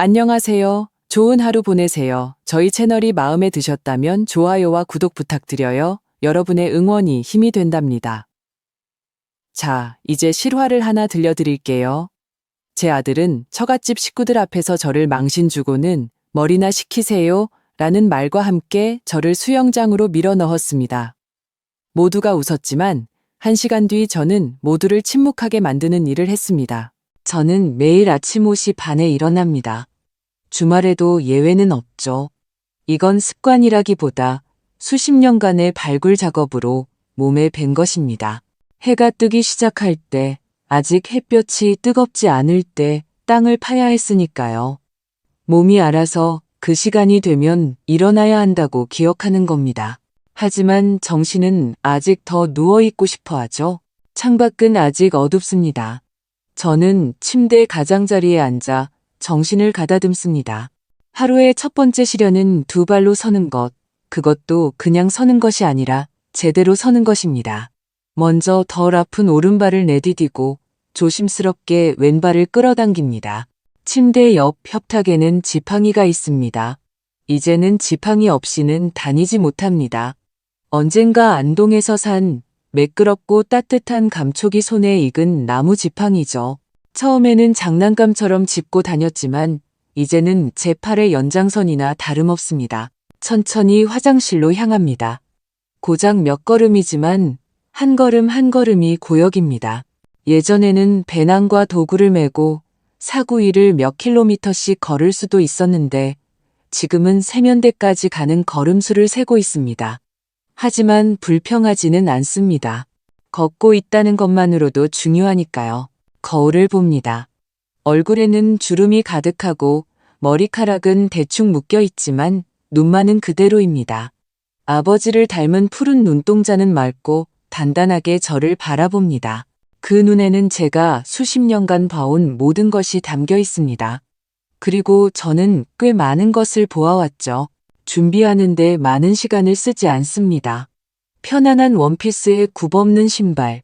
안녕하세요. 좋은 하루 보내세요. 저희 채널이 마음에 드셨다면 좋아요와 구독 부탁드려요. 여러분의 응원이 힘이 된답니다. 자, 이제 실화를 하나 들려드릴게요. 제 아들은 처갓집 식구들 앞에서 저를 망신 주고는 머리나 식히세요 라는 말과 함께 저를 수영장으로 밀어 넣었습니다. 모두가 웃었지만 1시간 뒤 저는 모두를 침묵하게 만드는 일을 했습니다. 저는 매일 아침 5시 반에 일어납니다. 주말에도 예외는 없죠. 이건 습관이라기보다 수십 년간의 발굴 작업으로 몸에 밴 것입니다. 해가 뜨기 시작할 때, 아직 햇볕이 뜨겁지 않을 때 땅을 파야 했으니까요. 몸이 알아서 그 시간이 되면 일어나야 한다고 기억하는 겁니다. 하지만 정신은 아직 더 누워있고 싶어 하죠. 창밖은 아직 어둡습니다. 저는 침대 가장자리에 앉아 정신을 가다듬습니다. 하루의 첫 번째 시련은 두 발로 서는 것, 그것도 그냥 서는 것이 아니라 제대로 서는 것입니다. 먼저 덜 아픈 오른발을 내디디고 조심스럽게 왼발을 끌어당깁니다. 침대 옆 협탁에는 지팡이가 있습니다. 이제는 지팡이 없이는 다니지 못합니다. 언젠가 안동에서 산 매끄럽고 따뜻한 감촉이 손에 익은 나무 지팡이죠. 처음에는 장난감처럼 짚고 다녔지만 이제는 제 팔의 연장선이나 다름없습니다. 천천히 화장실로 향합니다. 고작 몇 걸음이지만 한 걸음 한 걸음이 고역입니다. 예전에는 배낭과 도구를 메고 사구 위를 몇 킬로미터씩 걸을 수도 있었는데 지금은 세면대까지 가는 걸음수를 세고 있습니다. 하지만 불평하지는 않습니다. 걷고 있다는 것만으로도 중요하니까요. 거울을 봅니다. 얼굴에는 주름이 가득하고 머리카락은 대충 묶여 있지만 눈만은 그대로입니다. 아버지를 닮은 푸른 눈동자는 맑고 단단하게 저를 바라봅니다. 그 눈에는 제가 수십 년간 봐온 모든 것이 담겨 있습니다. 그리고 저는 꽤 많은 것을 보아왔죠. 준비하는데 많은 시간을 쓰지 않습니다. 편안한 원피스에 굽없는 신발.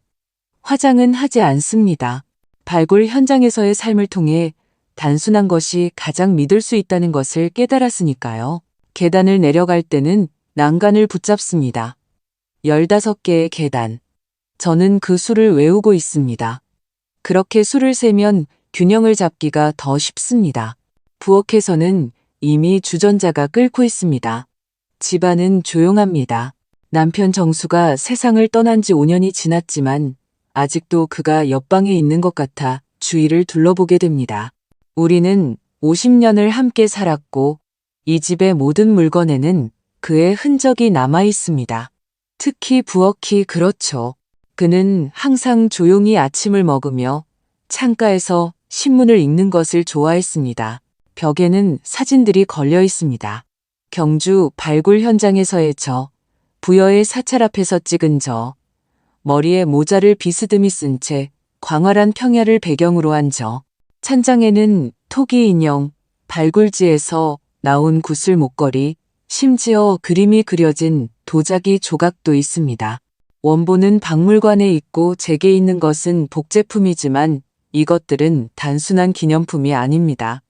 화장은 하지 않습니다. 발굴 현장에서의 삶을 통해 단순한 것이 가장 믿을 수 있다는 것을 깨달았으니까요. 계단을 내려갈 때는 난간을 붙잡습니다. 15개의 계단. 저는 그 수를 외우고 있습니다. 그렇게 수를 세면 균형을 잡기가 더 쉽습니다. 부엌에서는 이미 주전자가 끓고 있습니다. 집안은 조용합니다. 남편 정수가 세상을 떠난 지 5년이 지났지만 아직도 그가 옆방에 있는 것 같아 주위를 둘러보게 됩니다. 우리는 50년을 함께 살았고 이 집의 모든 물건에는 그의 흔적이 남아 있습니다. 특히 부엌이 그렇죠. 그는 항상 조용히 아침을 먹으며 창가에서 신문을 읽는 것을 좋아했습니다. 벽에는 사진들이 걸려 있습니다. 경주 발굴 현장에서의 저, 부여의 사찰 앞에서 찍은 저, 머리에 모자를 비스듬히 쓴 채 광활한 평야를 배경으로 한 저, 찬장에는 토기 인형, 발굴지에서 나온 구슬 목걸이, 심지어 그림이 그려진 도자기 조각도 있습니다. 원본은 박물관에 있고 제게 있는 것은 복제품이지만 이것들은 단순한 기념품이 아닙니다.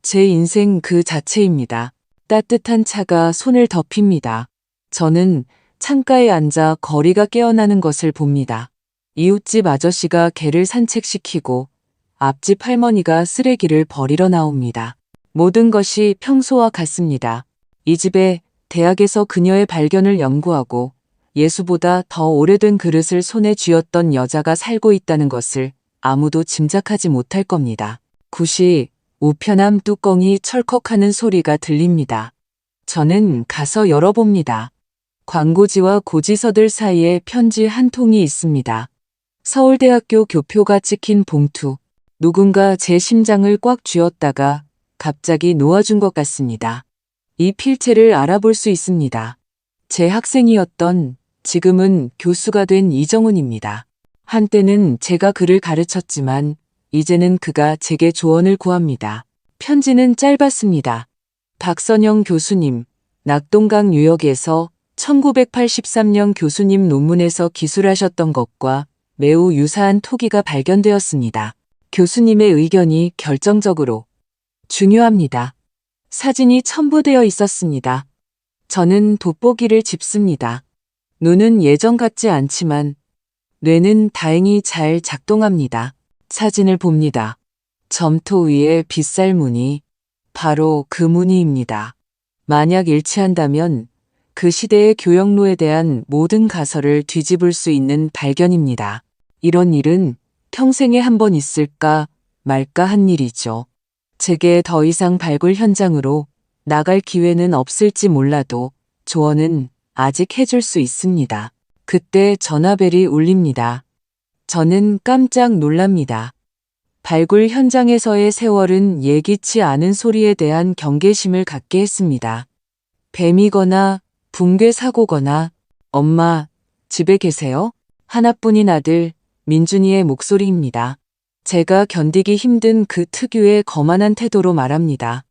제 인생 그 자체입니다. 따뜻한 차가 손을 덮입니다. 저는 창가에 앉아 거리가 깨어나는 것을 봅니다. 이웃집 아저씨가 개를 산책시키고 앞집 할머니가 쓰레기를 버리러 나옵니다. 모든 것이 평소와 같습니다. 이 집에 대학에서 그녀의 발견을 연구하고 예수보다 더 오래된 그릇을 손에 쥐었던 여자가 살고 있다는 것을 아무도 짐작하지 못할 겁니다. 굿이 우편함 뚜껑이 철컥하는 소리가 들립니다. 저는 가서 열어봅니다. 광고지와 고지서들 사이에 편지 한 통이 있습니다. 서울대학교 교표가 찍힌 봉투. 누군가 제 심장을 꽉 쥐었다가 갑자기 놓아준 것 같습니다. 이 필체를 알아볼 수 있습니다. 제 학생이었던 지금은 교수가 된 이정훈입니다. 한때는 제가 그를 가르쳤지만 이제는 그가 제게 조언을 구합니다. 편지는 짧았습니다. 박선영 교수님, 낙동강 유역에서 1983년 교수님 논문에서 기술하셨던 것과 매우 유사한 토기가 발견되었습니다. 교수님의 의견이 결정적으로 중요합니다. 사진이 첨부되어 있었습니다. 저는 돋보기를 짚습니다. 눈은 예전 같지 않지만 뇌는 다행히 잘 작동합니다. 사진을 봅니다. 점토 위에 빗살 무늬, 바로 그 무늬입니다. 만약 일치한다면 그 시대의 교역로에 대한 모든 가설을 뒤집을 수 있는 발견입니다. 이런 일은 평생에 한 번 있을까 말까 한 일이죠. 제게 더 이상 발굴 현장으로 나갈 기회는 없을지 몰라도 조언은 아직 해줄 수 있습니다. 그때 전화벨이 울립니다. 저는 깜짝 놀랍니다. 발굴 현장에서의 세월은 예기치 않은 소리에 대한 경계심을 갖게 했습니다. 뱀이거나 붕괴 사고거나 엄마, 집에 계세요? 하나뿐인 아들, 민준이의 목소리입니다. 제가 견디기 힘든 그 특유의 거만한 태도로 말합니다.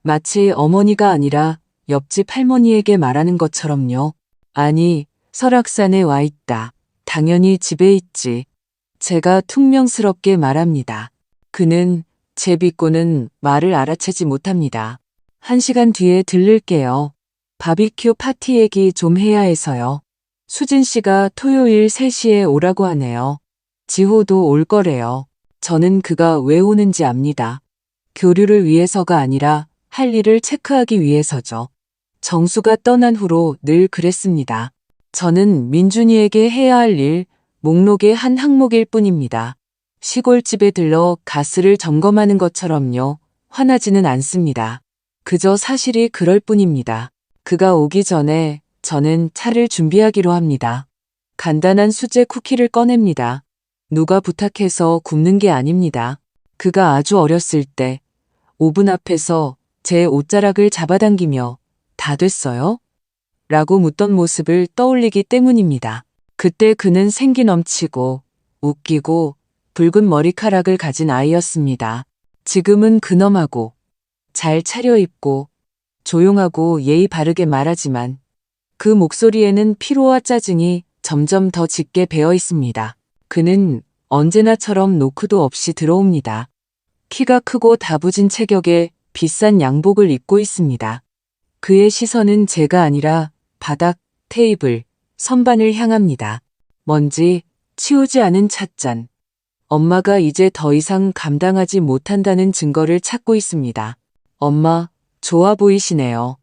마치 어머니가 아니라 옆집 할머니에게 말하는 것처럼요. 아니, 설악산에 와 있다. 당연히 집에 있지. 제가 퉁명스럽게 말합니다. 그는 제 비꼬는 말을 알아채지 못합니다. 1시간 뒤에 들를게요. 바비큐 파티 얘기 좀 해야 해서요. 수진 씨가 토요일 3시에 오라고 하네요. 지호도 올 거래요. 저는 그가 왜 오는지 압니다. 교류를 위해서가 아니라 할 일을 체크하기 위해서죠. 정수가 떠난 후로 늘 그랬습니다. 저는 민준이에게 해야 할 일 목록의 한 항목일 뿐입니다. 시골집에 들러 가스를 점검하는 것처럼요. 화나지는 않습니다. 그저 사실이 그럴 뿐입니다. 그가 오기 전에 저는 차를 준비하기로 합니다. 간단한 수제 쿠키를 꺼냅니다. 누가 부탁해서 굽는 게 아닙니다. 그가 아주 어렸을 때 오븐 앞에서 제 옷자락을 잡아당기며 다 됐어요? 라고 묻던 모습을 떠올리기 때문입니다. 그때 그는 생기 넘치고 웃기고 붉은 머리카락을 가진 아이였습니다. 지금은 근엄하고 잘 차려입고 조용하고 예의 바르게 말하지만 그 목소리에는 피로와 짜증이 점점 더 짙게 배어 있습니다. 그는 언제나처럼 노크도 없이 들어옵니다. 키가 크고 다부진 체격에 비싼 양복을 입고 있습니다. 그의 시선은 제가 아니라 바닥, 테이블, 선반을 향합니다. 먼지, 치우지 않은 찻잔. 엄마가 이제 더 이상 감당하지 못한다는 증거를 찾고 있습니다. 엄마, 좋아 보이시네요.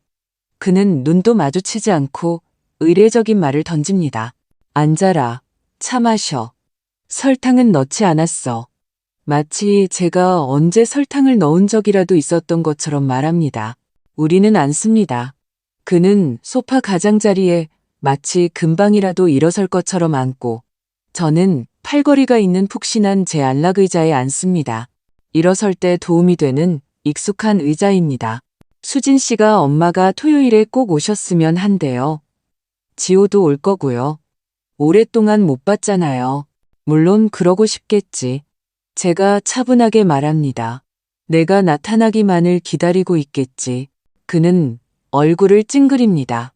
그는 눈도 마주치지 않고 의례적인 말을 던집니다. 앉아라. 차 마셔. 설탕은 넣지 않았어. 마치 제가 언제 설탕을 넣은 적이라도 있었던 것처럼 말합니다. 우리는 안 씁니다. 그는 소파 가장자리에 마치 금방이라도 일어설 것처럼 앉고 저는 팔걸이가 있는 푹신한 제 안락 의자에 앉습니다. 일어설 때 도움이 되는 익숙한 의자입니다. 수진 씨가 엄마가 토요일에 꼭 오셨으면 한대요. 지호도 올 거고요. 오랫동안 못 봤잖아요. 물론 그러고 싶겠지. 제가 차분하게 말합니다. 내가 나타나기만을 기다리고 있겠지. 그는 얼굴을 찡그립니다.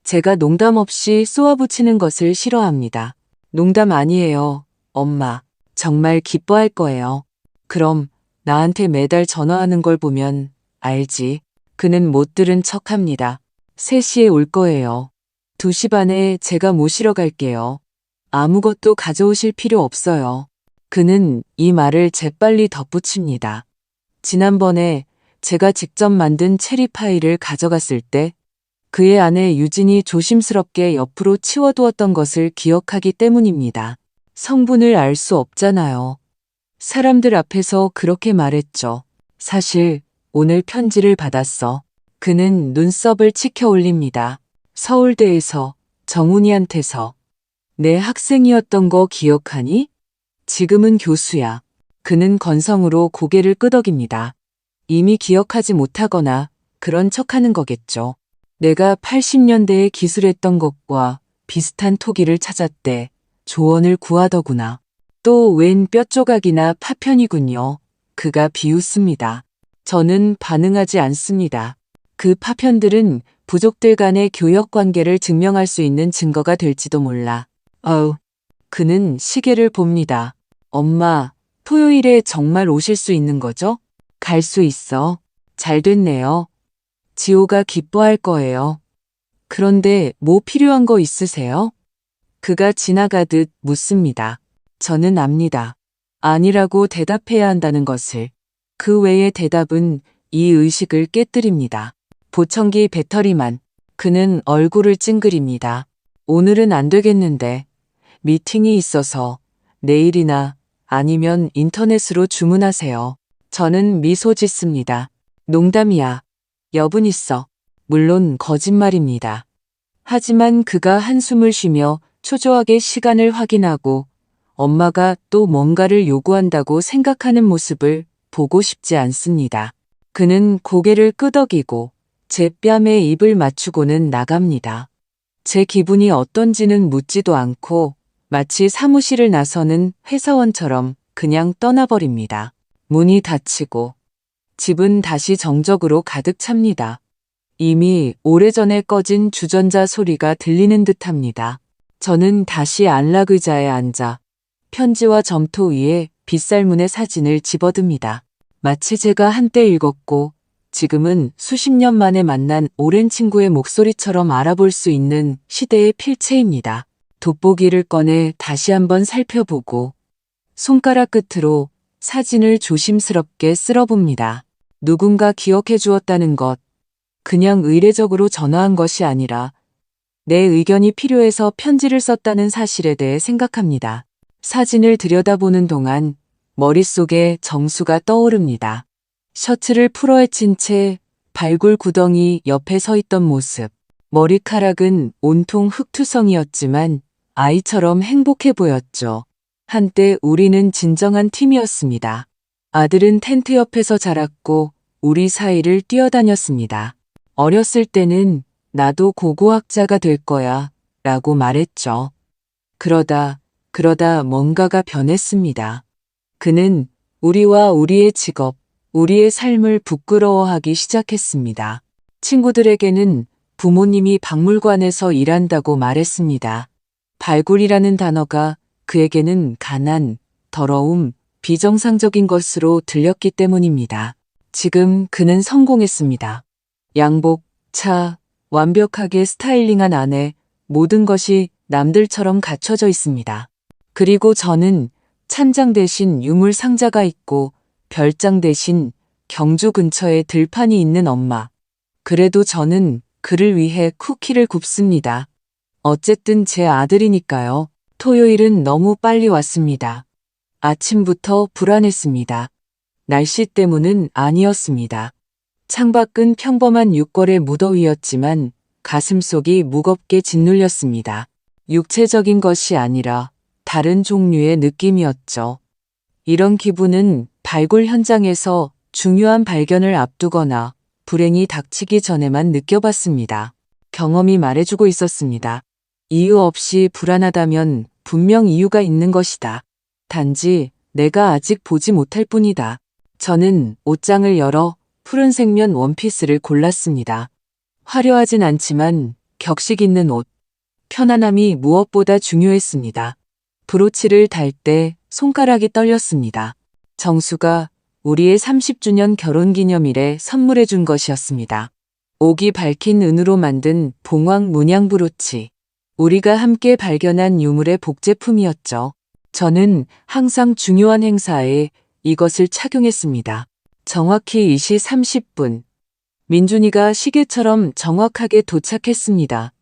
제가 농담 없이 쏘아붙이는 것을 싫어합니다. 농담 아니에요, 엄마. 정말 기뻐할 거예요. 그럼 나한테 매달 전화하는 걸 보면 알지. 그는 못 들은 척합니다. 3시에 올 거예요. 2시 반에 제가 모시러 갈게요. 아무것도 가져오실 필요 없어요. 그는 이 말을 재빨리 덧붙입니다. 지난번에 제가 직접 만든 체리 파이를 가져갔을 때 그의 아내 유진이 조심스럽게 옆으로 치워두었던 것을 기억하기 때문입니다. 성분을 알 수 없잖아요. 사람들 앞에서 그렇게 말했죠. 사실 오늘 편지를 받았어. 그는 눈썹을 치켜 올립니다. 서울대에서 정훈이한테서. 내 학생이었던 거 기억하니? 지금은 교수야. 그는 건성으로 고개를 끄덕입니다. 이미 기억하지 못하거나 그런 척하는 거겠죠. 내가 80년대에 기술했던 것과 비슷한 토기를 찾았대. 조언을 구하더구나. 또 웬 뼈조각이나 파편이군요. 그가 비웃습니다. 저는 반응하지 않습니다. 그 파편들은 부족들 간의 교역 관계를 증명할 수 있는 증거가 될지도 몰라. 그는 시계를 봅니다. 엄마, 토요일에 정말 오실 수 있는 거죠? 갈 수 있어. 잘 됐네요. 지호가 기뻐할 거예요. 그런데 뭐 필요한 거 있으세요? 그가 지나가듯 묻습니다. 저는 압니다. 아니라고 대답해야 한다는 것을. 그 외의 대답은 이 의식을 깨뜨립니다. 보청기 배터리만. 그는 얼굴을 찡그립니다. 오늘은 안 되겠는데. 미팅이 있어서 내일이나 아니면 인터넷으로 주문하세요. 저는 미소 짓습니다. 농담이야. 여분 있어. 물론 거짓말입니다. 하지만 그가 한숨을 쉬며 초조하게 시간을 확인하고 엄마가 또 뭔가를 요구한다고 생각하는 모습을 보고 싶지 않습니다. 그는 고개를 끄덕이고 제 뺨에 입을 맞추고는 나갑니다. 제 기분이 어떤지는 묻지도 않고 마치 사무실을 나서는 회사원처럼 그냥 떠나버립니다. 문이 닫히고 집은 다시 정적으로 가득 찹니다. 이미 오래전에 꺼진 주전자 소리가 들리는 듯합니다. 저는 다시 안락 의자에 앉아 편지와 점토 위에 빗살문의 사진을 집어듭니다. 마치 제가 한때 읽었고 지금은 수십 년 만에 만난 오랜 친구의 목소리처럼 알아볼 수 있는 시대의 필체입니다. 돋보기를 꺼내 다시 한번 살펴보고 손가락 끝으로 사진을 조심스럽게 쓸어봅니다. 누군가 기억해 주었다는 것, 그냥 의례적으로 전화한 것이 아니라 내 의견이 필요해서 편지를 썼다는 사실에 대해 생각합니다. 사진을 들여다보는 동안 머릿속에 정수가 떠오릅니다. 셔츠를 풀어헤친 채 발굴 구덩이 옆에 서 있던 모습. 머리카락은 온통 흙투성이었지만 아이처럼 행복해 보였죠. 한때 우리는 진정한 팀이었습니다. 아들은 텐트 옆에서 자랐고 우리 사이를 뛰어다녔습니다. 어렸을 때는 나도 고고학자가 될 거야 라고 말했죠. 그러다 뭔가가 변했습니다. 그는 우리와 우리의 직업, 우리의 삶을 부끄러워하기 시작했습니다. 친구들에게는 부모님이 박물관에서 일한다고 말했습니다. 발굴이라는 단어가 그에게는 가난, 더러움, 비정상적인 것으로 들렸기 때문입니다. 지금 그는 성공했습니다. 양복, 차, 완벽하게 스타일링한 아내, 모든 것이 남들처럼 갖춰져 있습니다. 그리고 저는 찬장 대신 유물 상자가 있고 별장 대신 경주 근처에 들판이 있는 엄마. 그래도 저는 그를 위해 쿠키를 굽습니다. 어쨌든 제 아들이니까요. 토요일은 너무 빨리 왔습니다. 아침부터 불안했습니다. 날씨 때문은 아니었습니다. 창밖은 평범한 6월의 무더위였지만 가슴속이 무겁게 짓눌렸습니다. 육체적인 것이 아니라 다른 종류의 느낌이었죠. 이런 기분은 발굴 현장에서 중요한 발견을 앞두거나 불행이 닥치기 전에만 느껴봤습니다. 경험이 말해주고 있었습니다. 이유 없이 불안하다면 분명 이유가 있는 것이다. 단지 내가 아직 보지 못할 뿐이다. 저는 옷장을 열어 푸른색 면 원피스를 골랐습니다. 화려하진 않지만 격식 있는 옷. 편안함이 무엇보다 중요했습니다. 브로치를 달 때 손가락이 떨렸습니다. 정수가 우리의 30주년 결혼기념일에 선물해 준 것이었습니다. 옥이 밝힌 은으로 만든 봉황 문양 브로치. 우리가 함께 발견한 유물의 복제품이었죠. 저는 항상 중요한 행사에 이것을 착용했습니다. 정확히 2시 30분. 민준이가 시계처럼 정확하게 도착했습니다.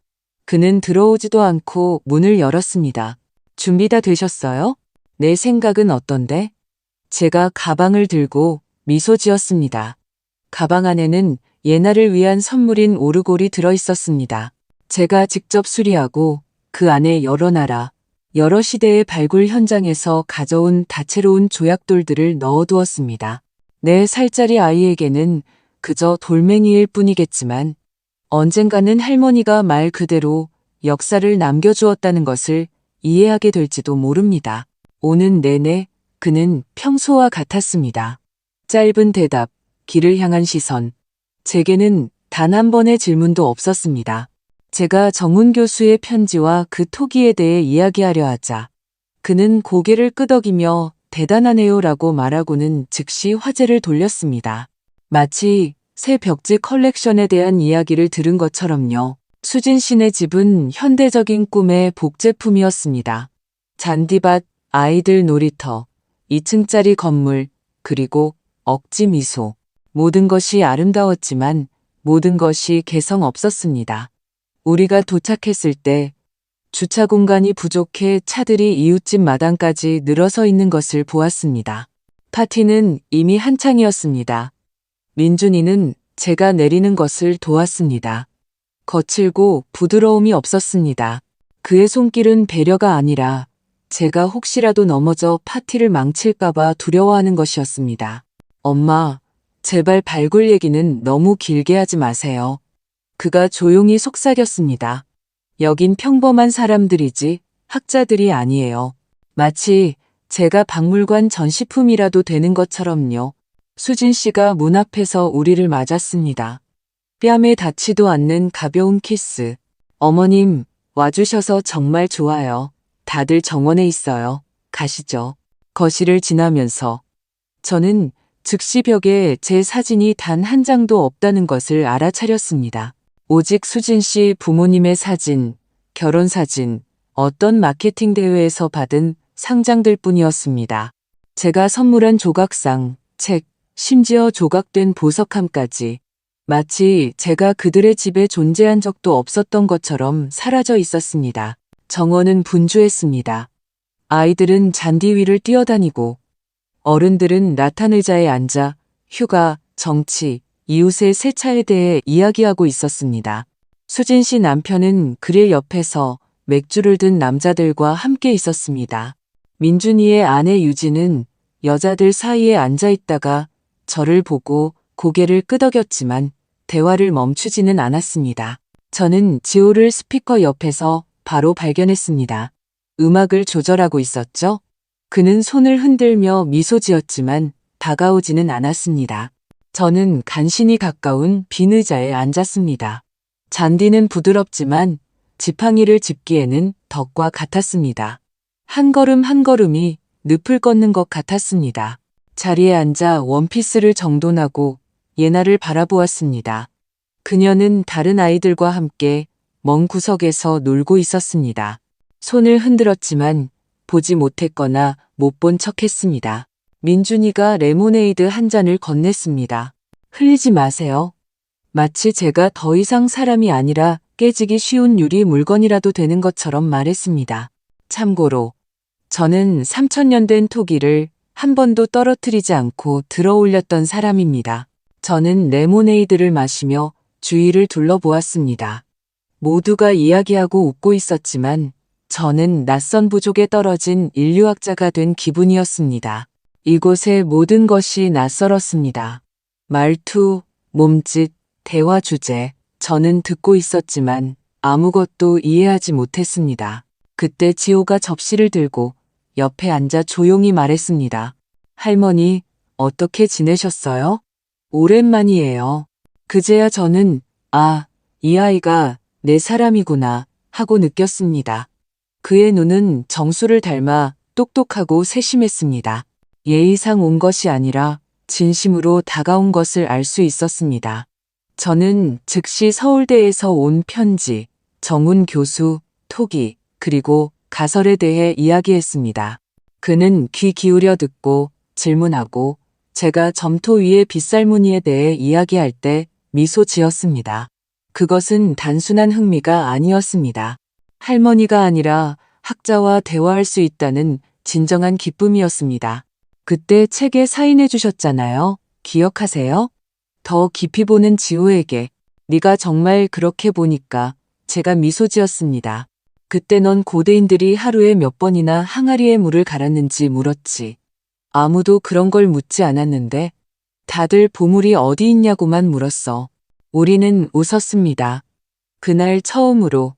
그는 들어오지도 않고 문을 열었습니다. 준비 다 되셨어요? 내 생각은 어떤데? 제가 가방을 들고 미소 지었습니다. 가방 안에는 예나를 위한 선물인 오르골이 들어있었습니다. 제가 직접 수리하고 그 안에 여러 나라, 여러 시대의 발굴 현장에서 가져온 다채로운 조약돌들을 넣어두었습니다. 4살짜리 아이에게는 그저 돌멩이일 뿐이겠지만 언젠가는 할머니가 말 그대로 역사를 남겨주었다는 것을 이해하게 될지도 모릅니다. 오는 내내 그는 평소와 같았습니다. 짧은 대답, 길을 향한 시선. 제게는 단 한 번의 질문도 없었습니다. 제가 정훈 교수의 편지와 그 토기에 대해 이야기하려 하자 그는 고개를 끄덕이며 대단하네요라고 말하고는 즉시 화제를 돌렸습니다. 마치 새 벽지 컬렉션에 대한 이야기를 들은 것처럼요. 수진 씨네 집은 현대적인 꿈의 복제품이었습니다. 잔디밭, 아이들 놀이터, 2층짜리 건물, 그리고 억지 미소. 모든 것이 아름다웠지만 모든 것이 개성 없었습니다. 우리가 도착했을 때 주차 공간이 부족해 차들이 이웃집 마당까지 늘어서 있는 것을 보았습니다. 파티는 이미 한창이었습니다. 민준이는 제가 내리는 것을 도왔습니다. 거칠고 부드러움이 없었습니다. 그의 손길은 배려가 아니라 제가 혹시라도 넘어져 파티를 망칠까봐 두려워하는 것이었습니다. 엄마, 제발 발굴 얘기는 너무 길게 하지 마세요. 그가 조용히 속삭였습니다. 여긴 평범한 사람들이지 학자들이 아니에요. 마치 제가 박물관 전시품이라도 되는 것처럼요. 수진 씨가 문 앞에서 우리를 맞았습니다. 뺨에 닿지도 않는 가벼운 키스. 어머님, 와주셔서 정말 좋아요. 다들 정원에 있어요. 가시죠. 거실을 지나면서 저는 즉시 벽에 제 사진이 단 한 장도 없다는 것을 알아차렸습니다. 오직 수진 씨 부모님의 사진, 결혼 사진, 어떤 마케팅 대회에서 받은 상장들 뿐이었습니다. 제가 선물한 조각상, 책, 심지어 조각된 보석함까지 마치 제가 그들의 집에 존재한 적도 없었던 것처럼 사라져 있었습니다. 정원은 분주했습니다. 아이들은 잔디 위를 뛰어다니고 어른들은 라탄 의자에 앉아 휴가, 정치, 이웃의 세차에 대해 이야기하고 있었습니다. 수진 씨 남편은 그릴 옆에서 맥주를 든 남자들과 함께 있었습니다. 민준이의 아내 유진은 여자들 사이에 앉아 있다가 저를 보고 고개를 끄덕였지만 대화를 멈추지는 않았습니다. 저는 지호를 스피커 옆에서 바로 발견했습니다. 음악을 조절하고 있었죠? 그는 손을 흔들며 미소 지었지만 다가오지는 않았습니다. 저는 간신히 가까운 빈 의자에 앉았습니다. 잔디는 부드럽지만 지팡이를 짚기에는 덕과 같았습니다. 한 걸음 한 걸음이 늪을 걷는 것 같았습니다. 자리에 앉아 원피스를 정돈하고 예나를 바라보았습니다. 그녀는 다른 아이들과 함께 먼 구석에서 놀고 있었습니다. 손을 흔들었지만 보지 못했거나 못 본 척했습니다. 민준이가 레모네이드 한 잔을 건넸습니다. 흘리지 마세요. 마치 제가 더 이상 사람이 아니라 깨지기 쉬운 유리 물건이라도 되는 것처럼 말했습니다. 참고로 저는 3000년 된 토기를 한 번도 떨어뜨리지 않고 들어 올렸던 사람입니다. 저는 레모네이드를 마시며 주위를 둘러보았습니다. 모두가 이야기하고 웃고 있었지만 저는 낯선 부족에 떨어진 인류학자가 된 기분이었습니다. 이곳의 모든 것이 낯설었습니다. 말투, 몸짓, 대화 주제, 저는 듣고 있었지만 아무것도 이해하지 못했습니다. 그때 지호가 접시를 들고 옆에 앉아 조용히 말했습니다. 할머니, 어떻게 지내셨어요? 오랜만이에요. 그제야 저는 이 아이가 내 사람이구나 하고 느꼈습니다. 그의 눈은 정수를 닮아 똑똑하고 세심했습니다. 예의상 온 것이 아니라 진심으로 다가온 것을 알 수 있었습니다. 저는 즉시 서울대에서 온 편지, 정훈 교수, 토기, 그리고 가설에 대해 이야기했습니다. 그는 귀 기울여 듣고 질문하고 제가 점토 위의 빗살무늬에 대해 이야기할 때 미소 지었습니다. 그것은 단순한 흥미가 아니었습니다. 할머니가 아니라 학자와 대화할 수 있다는 진정한 기쁨이었습니다. 그때 책에 사인해 주셨잖아요. 기억하세요? 더 깊이 보는 지호에게 네가 정말 그렇게 보니까 제가 미소 지었습니다. 그때 넌 고대인들이 하루에 몇 번이나 항아리에 물을 갈았는지 물었지. 아무도 그런 걸 묻지 않았는데 다들 보물이 어디 있냐고만 물었어. 우리는 웃었습니다. 그날 처음으로,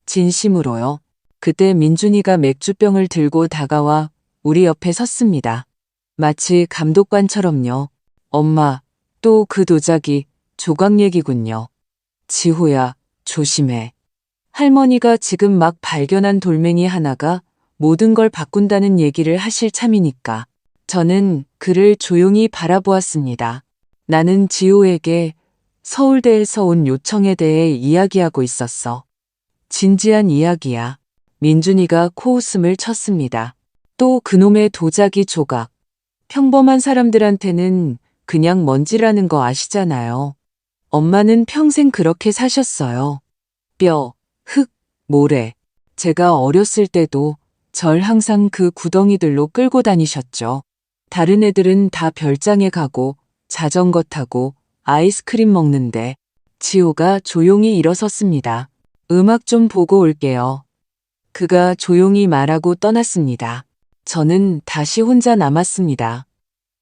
진심으로요. 그때 민준이가 맥주병을 들고 다가와 우리 옆에 섰습니다. 마치 감독관처럼요. 엄마, 또 그 도자기, 조각 얘기군요. 지호야, 조심해. 할머니가 지금 막 발견한 돌멩이 하나가 모든 걸 바꾼다는 얘기를 하실 참이니까. 저는 그를 조용히 바라보았습니다. 나는 지호에게 서울대에서 온 요청에 대해 이야기하고 있었어. 진지한 이야기야. 민준이가 코웃음을 쳤습니다. 또 그놈의 도자기 조각. 평범한 사람들한테는 그냥 먼지라는 거 아시잖아요. 엄마는 평생 그렇게 사셨어요. 뼈, 흙, 모래. 제가 어렸을 때도 절 항상 그 구덩이들로 끌고 다니셨죠. 다른 애들은 다 별장에 가고 자전거 타고 아이스크림 먹는데 지호가 조용히 일어섰습니다. 음악 좀 보고 올게요. 그가 조용히 말하고 떠났습니다. 저는 다시 혼자 남았습니다.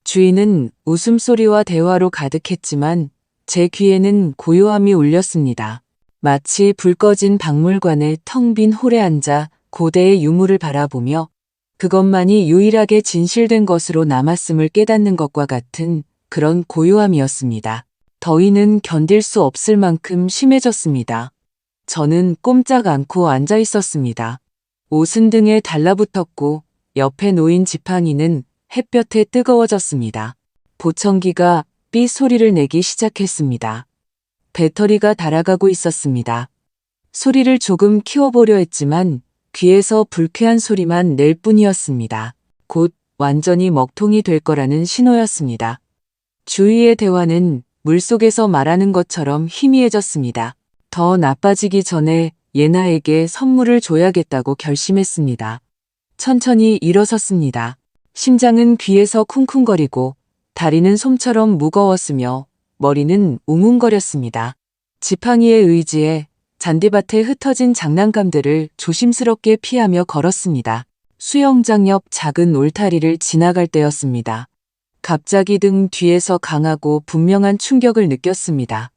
주위는 웃음소리와 대화로 가득했지만 제 귀에는 고요함이 울렸습니다. 마치 불 꺼진 박물관의 텅 빈 홀에 앉아 고대의 유물을 바라보며 그것만이 유일하게 진실된 것으로 남았음을 깨닫는 것과 같은 그런 고요함이었습니다. 더위는 견딜 수 없을 만큼 심해졌습니다. 저는 꼼짝 않고 앉아 있었습니다. 옷은 등에 달라붙었고 옆에 놓인 지팡이는 햇볕에 뜨거워졌습니다. 보청기가 삐 소리를 내기 시작했습니다. 배터리가 닳아가고 있었습니다. 소리를 조금 키워보려 했지만 귀에서 불쾌한 소리만 낼 뿐이었습니다. 곧 완전히 먹통이 될 거라는 신호였습니다. 주위의 대화는 물속에서 말하는 것처럼 희미해졌습니다. 더 나빠지기 전에 예나에게 선물을 줘야겠다고 결심했습니다. 천천히 일어섰습니다. 심장은 귀에서 쿵쿵거리고 다리는 솜처럼 무거웠으며 머리는 웅웅거렸습니다. 지팡이의 의지에 잔디밭에 흩어진 장난감들을 조심스럽게 피하며 걸었습니다. 수영장 옆 작은 울타리를 지나갈 때였습니다. 갑자기 등 뒤에서 강하고 분명한 충격을 느꼈습니다.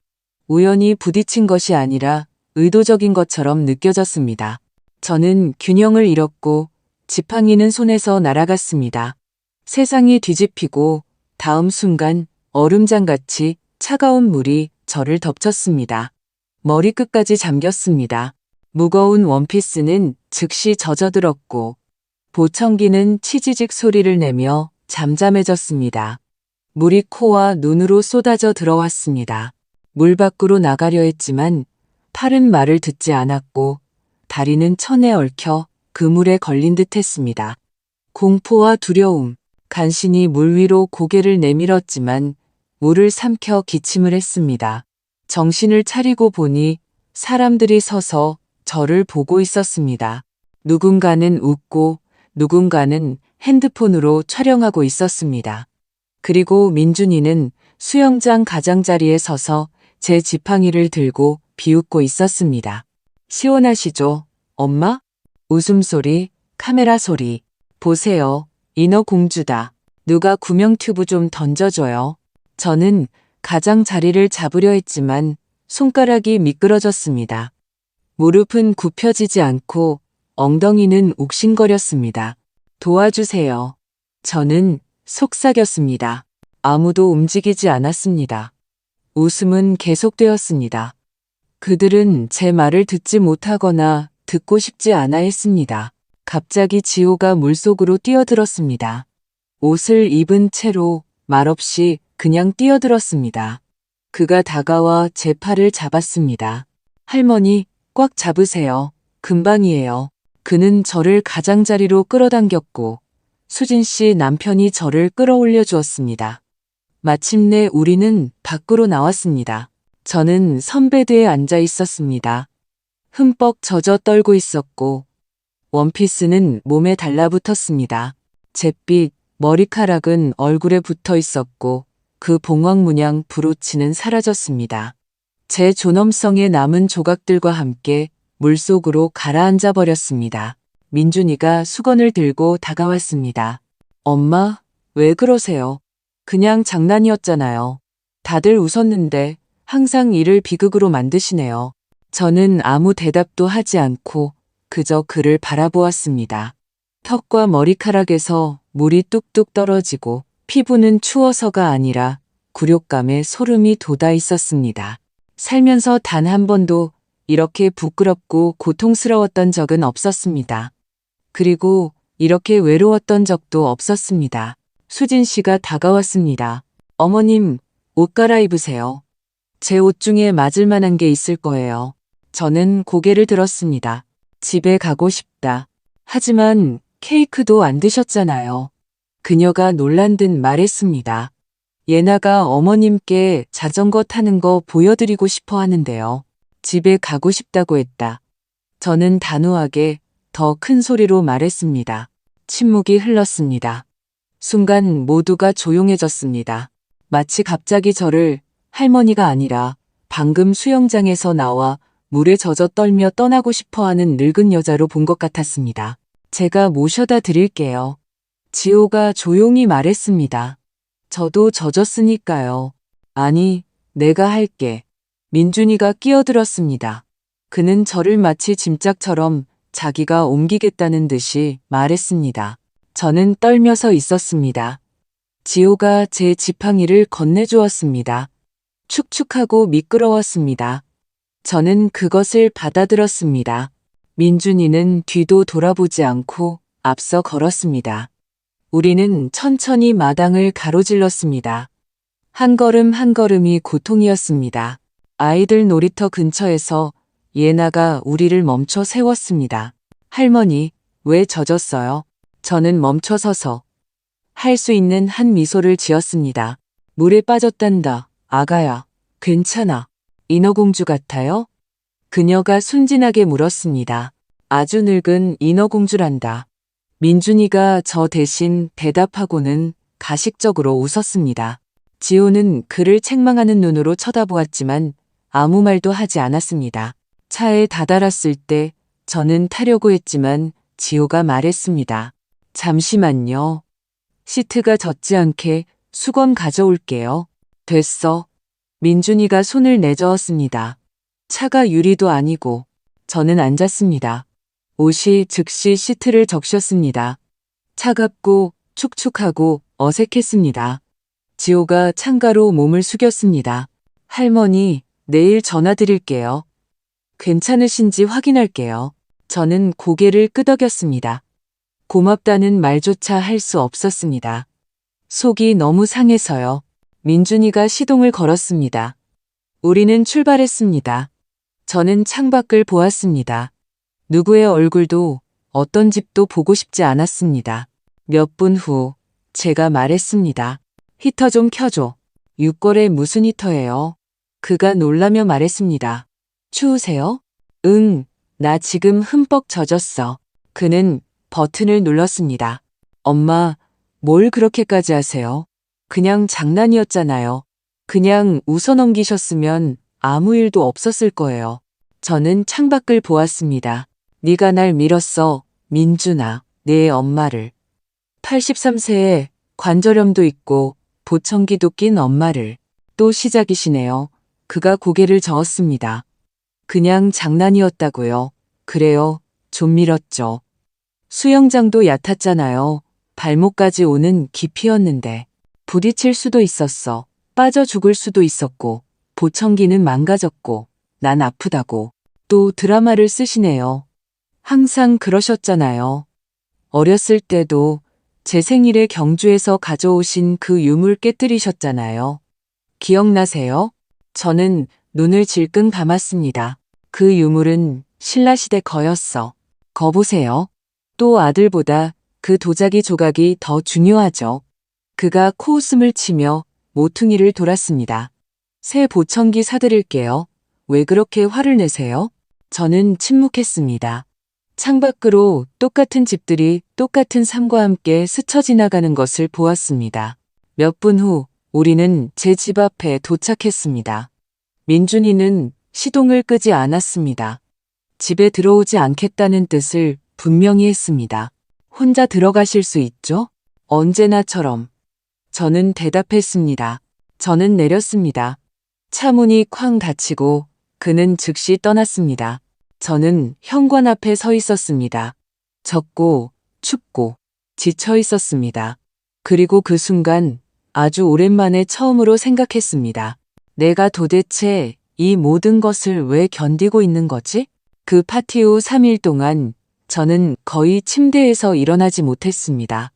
우연히 부딪힌 것이 아니라 의도적인 것처럼 느껴졌습니다. 저는 균형을 잃었고 지팡이는 손에서 날아갔습니다. 세상이 뒤집히고 다음 순간 얼음장같이 차가운 물이 저를 덮쳤습니다. 머리끝까지 잠겼습니다. 무거운 원피스는 즉시 젖어들었고 보청기는 치지직 소리를 내며 잠잠해졌습니다. 물이 코와 눈으로 쏟아져 들어왔습니다. 물 밖으로 나가려 했지만 팔은 말을 듣지 않았고 다리는 천에 얽혀 그물에 걸린 듯 했습니다. 공포와 두려움, 간신히 물 위로 고개를 내밀었지만 물을 삼켜 기침을 했습니다. 정신을 차리고 보니 사람들이 서서 저를 보고 있었습니다. 누군가는 웃고 누군가는 핸드폰으로 촬영하고 있었습니다. 그리고 민준이는 수영장 가장자리에 서서 제 지팡이를 들고 비웃고 있었습니다. 시원하시죠, 엄마? 웃음소리, 카메라 소리. 보세요, 인어공주다. 누가 구명 튜브 좀 던져줘요. 저는 가장자리를 잡으려 했지만 손가락이 미끄러졌습니다. 무릎은 굽혀지지 않고 엉덩이는 욱신거렸습니다. 도와주세요. 저는 속삭였습니다. 아무도 움직이지 않았습니다. 웃음은 계속되었습니다. 그들은 제 말을 듣지 못하거나 듣고 싶지 않아 했습니다. 갑자기 지호가 물속으로 뛰어들었습니다. 옷을 입은 채로 말없이 그냥 뛰어들었습니다. 그가 다가와 제 팔을 잡았습니다. 할머니, 꽉 잡으세요. 금방이에요. 그는 저를 가장자리로 끌어당겼고 수진 씨 남편이 저를 끌어올려 주었습니다. 마침내 우리는 밖으로 나왔습니다. 저는 선베드에 앉아 있었습니다. 흠뻑 젖어 떨고 있었고 원피스는 몸에 달라붙었습니다. 잿빛 머리카락은 얼굴에 붙어 있었고 그 봉황문양 브로치는 사라졌습니다. 제 존엄성의 남은 조각들과 함께 물속으로 가라앉아 버렸습니다. 민준이가 수건을 들고 다가왔습니다. 엄마, 왜 그러세요? 그냥 장난이었잖아요. 다들 웃었는데 항상 일을 비극으로 만드시네요. 저는 아무 대답도 하지 않고 그저 그를 바라보았습니다. 턱과 머리카락에서 물이 뚝뚝 떨어지고 피부는 추워서가 아니라 굴욕감에 소름이 돋아 있었습니다. 살면서 단 한 번도 이렇게 부끄럽고 고통스러웠던 적은 없었습니다. 그리고 이렇게 외로웠던 적도 없었습니다. 수진 씨가 다가왔습니다. 어머님, 옷 갈아입으세요. 제 옷 중에 맞을 만한 게 있을 거예요. 저는 고개를 들었습니다. 집에 가고 싶다. 하지만 케이크도 안 드셨잖아요. 그녀가 놀란 듯 말했습니다. 예나가 어머님께 자전거 타는 거 보여드리고 싶어 하는데요. 집에 가고 싶다고 했다. 저는 단호하게 더 큰 소리로 말했습니다. 침묵이 흘렀습니다. 순간 모두가 조용해졌습니다. 마치 갑자기 저를 할머니가 아니라 방금 수영장에서 나와 물에 젖어 떨며 떠나고 싶어 하는 늙은 여자로 본 것 같았습니다. 제가 모셔다 드릴게요. 지호가 조용히 말했습니다. 저도 젖었으니까요. 아니, 내가 할게. 민준이가 끼어들었습니다. 그는 저를 마치 짐짝처럼 자기가 옮기겠다는 듯이 말했습니다. 저는 떨면서 있었습니다. 지호가 제 지팡이를 건네주었습니다. 축축하고 미끄러웠습니다. 저는 그것을 받아들었습니다. 민준이는 뒤도 돌아보지 않고 앞서 걸었습니다. 우리는 천천히 마당을 가로질렀습니다. 한 걸음 한 걸음이 고통이었습니다. 아이들 놀이터 근처에서 예나가 우리를 멈춰 세웠습니다. 할머니, 왜 젖었어요? 저는 멈춰서서 할 수 있는 한 미소를 지었습니다. 물에 빠졌단다. 아가야, 괜찮아. 인어공주 같아요? 그녀가 순진하게 물었습니다. 아주 늙은 인어공주란다. 민준이가 저 대신 대답하고는 가식적으로 웃었습니다. 지호는 그를 책망하는 눈으로 쳐다보았지만 아무 말도 하지 않았습니다. 차에 다다랐을 때 저는 타려고 했지만 지호가 말했습니다. 잠시만요. 시트가 젖지 않게 수건 가져올게요. 됐어. 민준이가 손을 내저었습니다. 차가 유리도 아니고 저는 앉았습니다. 옷이 즉시 시트를 적셨습니다. 차갑고 축축하고 어색했습니다. 지호가 창가로 몸을 숙였습니다. 할머니, 내일 전화 드릴게요. 괜찮으신지 확인할게요. 저는 고개를 끄덕였습니다. 고맙다는 말조차 할 수 없었습니다. 속이 너무 상해서요. 민준이가 시동을 걸었습니다. 우리는 출발했습니다. 저는 창밖을 보았습니다. 누구의 얼굴도 어떤 집도 보고 싶지 않았습니다. 몇 분 후 제가 말했습니다. 히터 좀 켜줘. 6월에 무슨 히터예요? 그가 놀라며 말했습니다. 추우세요? 응, 나 지금 흠뻑 젖었어. 그는 버튼을 눌렀습니다. 엄마, 뭘 그렇게까지 하세요? 그냥 장난이었잖아요. 그냥 웃어넘기셨으면 아무 일도 없었을 거예요. 저는 창밖을 보았습니다. 네가 날 밀었어, 민준아, 내 엄마를. 83세에 관절염도 있고 보청기도 낀 엄마를. 또 시작이시네요. 그가 고개를 저었습니다. 그냥 장난이었다고요. 그래요, 좀 밀었죠. 수영장도 얕았잖아요. 발목까지 오는 깊이였는데. 부딪힐 수도 있었어. 빠져 죽을 수도 있었고, 보청기는 망가졌고, 난 아프다고. 또 드라마를 쓰시네요. 항상 그러셨잖아요. 어렸을 때도 제 생일에 경주에서 가져오신 그 유물 깨뜨리셨잖아요. 기억나세요? 저는 눈을 질끈 감았습니다. 그 유물은 신라시대 거였어. 거 보세요. 또 아들보다 그 도자기 조각이 더 중요하죠. 그가 코웃음을 치며 모퉁이를 돌았습니다. 새 보청기 사드릴게요. 왜 그렇게 화를 내세요? 저는 침묵했습니다. 창밖으로 똑같은 집들이 똑같은 삶과 함께 스쳐 지나가는 것을 보았습니다. 몇 분 후 우리는 제 집 앞에 도착했습니다. 민준이는 시동을 끄지 않았습니다. 집에 들어오지 않겠다는 뜻을 분명히 했습니다. 혼자 들어가실 수 있죠? 언제나처럼. 저는 대답했습니다. 저는 내렸습니다. 차 문이 쾅 닫히고 그는 즉시 떠났습니다. 저는 현관 앞에 서 있었습니다. 젖고 춥고 지쳐 있었습니다. 그리고 그 순간 아주 오랜만에 처음으로 생각했습니다. 내가 도대체 이 모든 것을 왜 견디고 있는 거지? 그 파티 후 3일 동안 저는 거의 침대에서 일어나지 못했습니다.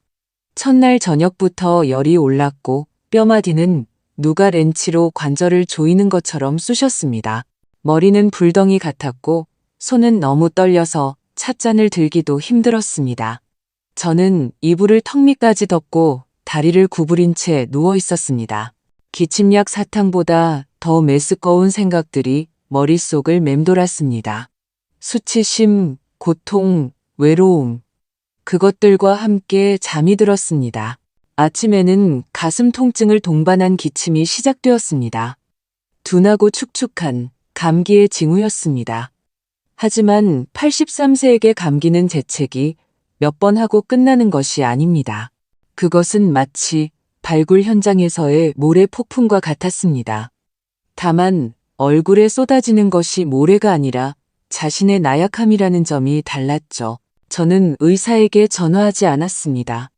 첫날 저녁부터 열이 올랐고 뼈마디는 누가 렌치로 관절을 조이는 것처럼 쑤셨습니다. 머리는 불덩이 같았고 손은 너무 떨려서 찻잔을 들기도 힘들었습니다. 저는 이불을 턱 밑까지 덮고 다리를 구부린 채 누워 있었습니다. 기침약 사탕보다 더 메스꺼운 생각들이 머릿속을 맴돌았습니다. 수치심, 고통, 외로움. 그것들과 함께 잠이 들었습니다. 아침에는 가슴 통증을 동반한 기침이 시작되었습니다. 둔하고 축축한 감기의 징후였습니다. 하지만 83세에게 감기는 재채기 몇 번 하고 끝나는 것이 아닙니다. 그것은 마치 발굴 현장에서의 모래 폭풍과 같았습니다. 다만 얼굴에 쏟아지는 것이 모래가 아니라 자신의 나약함이라는 점이 달랐죠. 저는 의사에게 전화하지 않았습니다.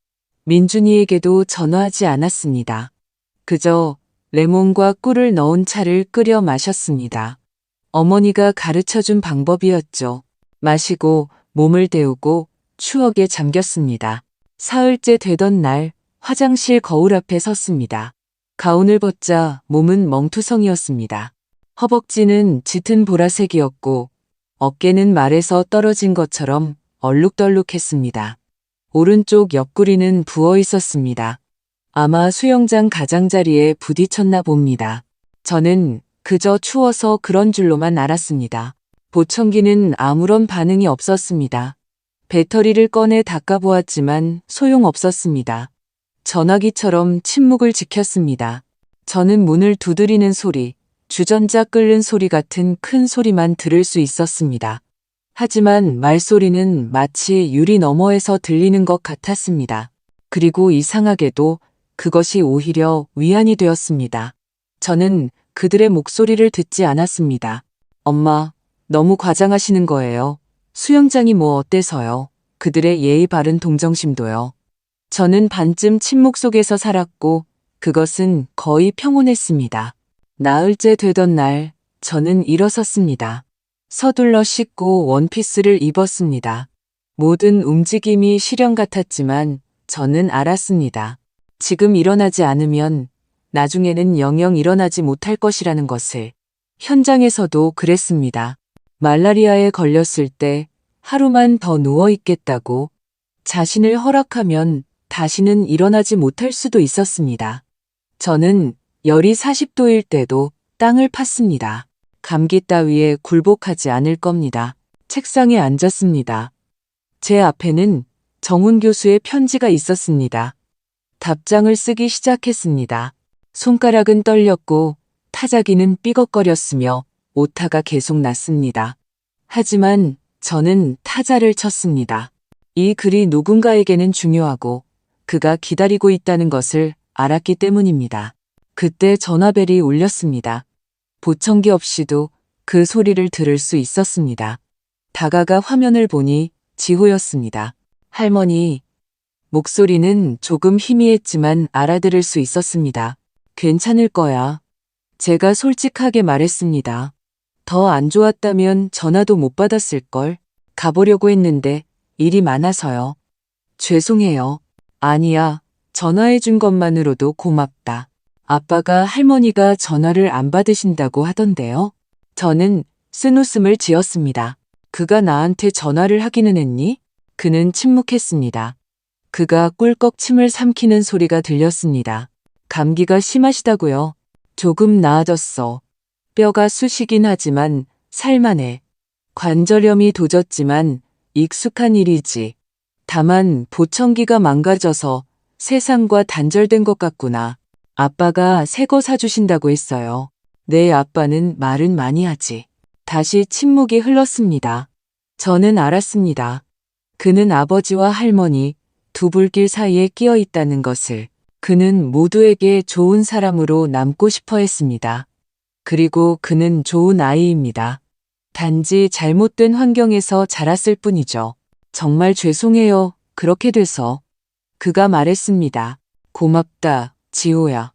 민준이에게도 전화하지 않았습니다. 그저 레몬과 꿀을 넣은 차를 끓여 마셨습니다. 어머니가 가르쳐준 방법이었죠. 마시고 몸을 데우고 추억에 잠겼습니다. 사흘째 되던 날 화장실 거울 앞에 섰습니다. 가운을 벗자 몸은 멍투성이었습니다. 허벅지는 짙은 보라색이었고 어깨는 말에서 떨어진 것처럼 얼룩덜룩했습니다. 오른쪽 옆구리는 부어 있었습니다. 아마 수영장 가장자리에 부딪혔나 봅니다. 저는 그저 추워서 그런 줄로만 알았습니다. 보청기는 아무런 반응이 없었습니다. 배터리를 꺼내 닦아보았지만 소용없었습니다. 전화기처럼 침묵을 지켰습니다. 저는 문을 두드리는 소리, 주전자 끓는 소리 같은 큰 소리만 들을 수 있었습니다. 하지만 말소리는 마치 유리 너머에서 들리는 것 같았습니다. 그리고 이상하게도 그것이 오히려 위안이 되었습니다. 저는 그들의 목소리를 듣지 않았습니다. 엄마, 너무 과장하시는 거예요. 수영장이 뭐 어때서요? 그들의 예의 바른 동정심도요. 저는 반쯤 침묵 속에서 살았고 그것은 거의 평온했습니다. 나흘째 되던 날 저는 일어섰습니다. 서둘러 씻고 원피스를 입었습니다. 모든 움직임이 실현 같았지만 저는 알았습니다. 지금 일어나지 않으면 나중에는 영영 일어나지 못할 것이라는 것을. 현장에서도 그랬습니다. 말라리아에 걸렸을 때 하루만 더 누워 있겠다고 자신을 허락하면 다시는 일어나지 못할 수도 있었습니다. 저는 열이 40도일 때도 땅을 팠습니다. 감기 따위에 굴복하지 않을 겁니다. 책상에 앉았습니다. 제 앞에는 정훈 교수의 편지가 있었습니다. 답장을 쓰기 시작했습니다. 손가락은 떨렸고 타자기는 삐걱거렸으며 오타가 계속 났습니다. 하지만 저는 타자를 쳤습니다. 이 글이 누군가에게는 중요하고 그가 기다리고 있다는 것을 알았기 때문입니다. 그때 전화벨이 울렸습니다. 보청기 없이도 그 소리를 들을 수 있었습니다. 다가가 화면을 보니 지호였습니다. 할머니. 목소리는 조금 희미했지만 알아들을 수 있었습니다. 괜찮을 거야. 제가 솔직하게 말했습니다. 더 안 좋았다면 전화도 못 받았을걸. 가보려고 했는데 일이 많아서요. 죄송해요. 아니야. 전화해준 것만으로도 고맙다. 아빠가 할머니가 전화를 안 받으신다고 하던데요. 저는 쓴웃음을 지었습니다. 그가 나한테 전화를 하기는 했니? 그는 침묵했습니다. 그가 꿀꺽 침을 삼키는 소리가 들렸습니다. 감기가 심하시다고요? 조금 나아졌어. 뼈가 쑤시긴 하지만 살만해. 관절염이 도졌지만 익숙한 일이지. 다만 보청기가 망가져서 세상과 단절된 것 같구나. 아빠가 새 거 사주신다고 했어요. 내 아빠는 말은 많이 하지. 다시 침묵이 흘렀습니다. 저는 알았습니다. 그는 아버지와 할머니 두 불길 사이에 끼어 있다는 것을. 그는 모두에게 좋은 사람으로 남고 싶어 했습니다. 그리고 그는 좋은 아이입니다. 단지 잘못된 환경에서 자랐을 뿐이죠. 정말 죄송해요. 그렇게 돼서. 그가 말했습니다. 고맙다, 지호야.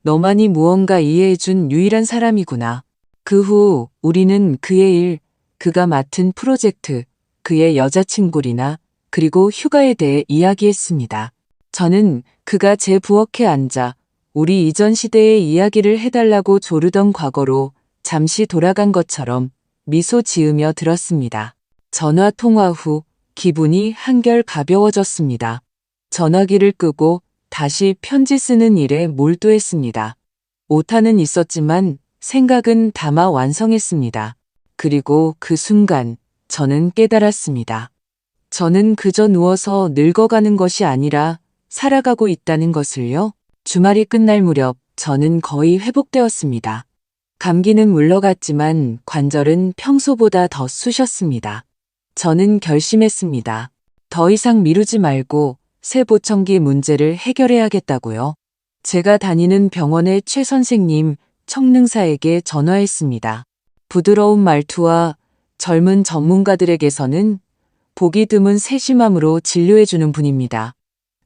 너만이 무언가 이해해준 유일한 사람이구나. 그 후 우리는 그의 일, 그가 맡은 프로젝트, 그의 여자친구리나 그리고 휴가에 대해 이야기했습니다. 저는 그가 제 부엌에 앉아 우리 이전 시대의 이야기를 해달라고 조르던 과거로 잠시 돌아간 것처럼 미소 지으며 들었습니다. 전화 통화 후 기분이 한결 가벼워졌습니다. 전화기를 끄고 다시 편지 쓰는 일에 몰두했습니다. 오타는 있었지만 생각은 담아 완성했습니다. 그리고 그 순간 저는 깨달았습니다. 저는 그저 누워서 늙어가는 것이 아니라 살아가고 있다는 것을요. 주말이 끝날 무렵 저는 거의 회복되었습니다. 감기는 물러갔지만 관절은 평소보다 더 쑤셨습니다. 저는 결심했습니다. 더 이상 미루지 말고 새 보청기 문제를 해결해야겠다고요. 제가 다니는 병원의 최 선생님 청능사에게 전화했습니다. 부드러운 말투와 젊은 전문가들에게서는 보기 드문 세심함으로 진료해주는 분입니다.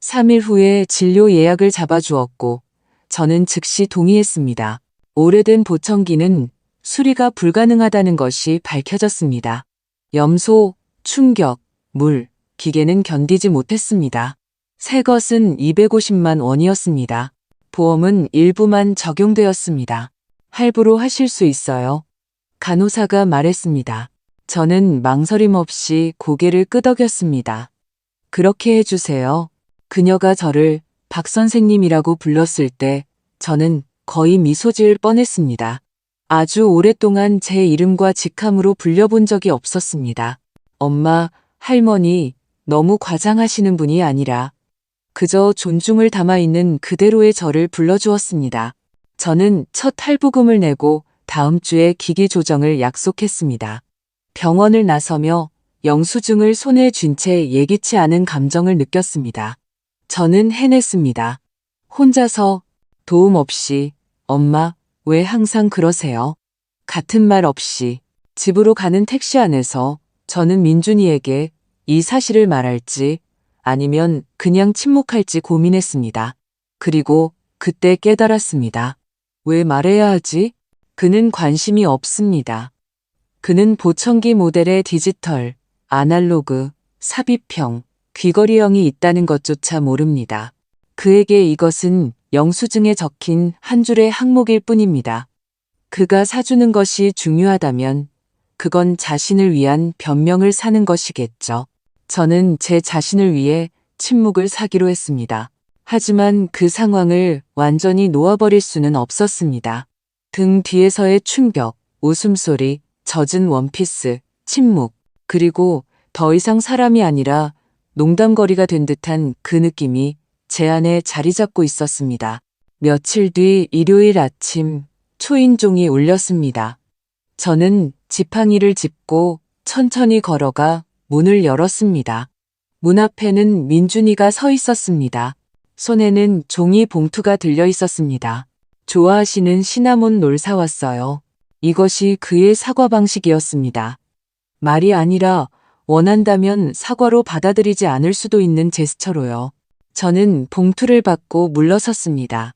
3일 후에 진료 예약을 잡아주었고 저는 즉시 동의했습니다. 오래된 보청기는 수리가 불가능하다는 것이 밝혀졌습니다. 염소, 충격, 물, 기계는 견디지 못했습니다. 새 것은 250만 원이었습니다. 보험은 일부만 적용되었습니다. 할부로 하실 수 있어요. 간호사가 말했습니다. 저는 망설임 없이 고개를 끄덕였습니다. 그렇게 해주세요. 그녀가 저를 박 선생님이라고 불렀을 때 저는 거의 미소 지을 뻔했습니다. 아주 오랫동안 제 이름과 직함으로 불려본 적이 없었습니다. 엄마, 할머니, 너무 과장하시는 분이 아니라 그저 존중을 담아있는 그대로의 저를 불러주었습니다. 저는 첫 할부금을 내고 다음 주에 기기 조정을 약속했습니다. 병원을 나서며 영수증을 손에 쥔 채 예기치 않은 감정을 느꼈습니다. 저는 해냈습니다. 혼자서 도움 없이 엄마, 왜 항상 그러세요? 같은 말 없이 집으로 가는 택시 안에서 저는 민준이에게 이 사실을 말할지 아니면 그냥 침묵할지 고민했습니다. 그리고 그때 깨달았습니다. 왜 말해야 하지? 그는 관심이 없습니다. 그는 보청기 모델의 디지털, 아날로그, 삽입형, 귀걸이형이 있다는 것조차 모릅니다. 그에게 이것은 영수증에 적힌 한 줄의 항목일 뿐입니다. 그가 사주는 것이 중요하다면 그건 자신을 위한 변명을 사는 것이겠죠. 저는 제 자신을 위해 침묵을 사기로 했습니다. 하지만 그 상황을 완전히 놓아버릴 수는 없었습니다. 등 뒤에서의 충격, 웃음소리, 젖은 원피스, 침묵, 그리고 더 이상 사람이 아니라 농담거리가 된 듯한 그 느낌이 제 안에 자리 잡고 있었습니다. 며칠 뒤 일요일 아침 초인종이 울렸습니다. 저는 지팡이를 짚고 천천히 걸어가 문을 열었습니다. 문 앞에는 민준이가 서 있었습니다. 손에는 종이 봉투가 들려 있었습니다. 좋아하시는 시나몬 롤 사왔어요. 이것이 그의 사과 방식이었습니다. 말이 아니라 원한다면 사과로 받아들이지 않을 수도 있는 제스처로요. 저는 봉투를 받고 물러섰습니다.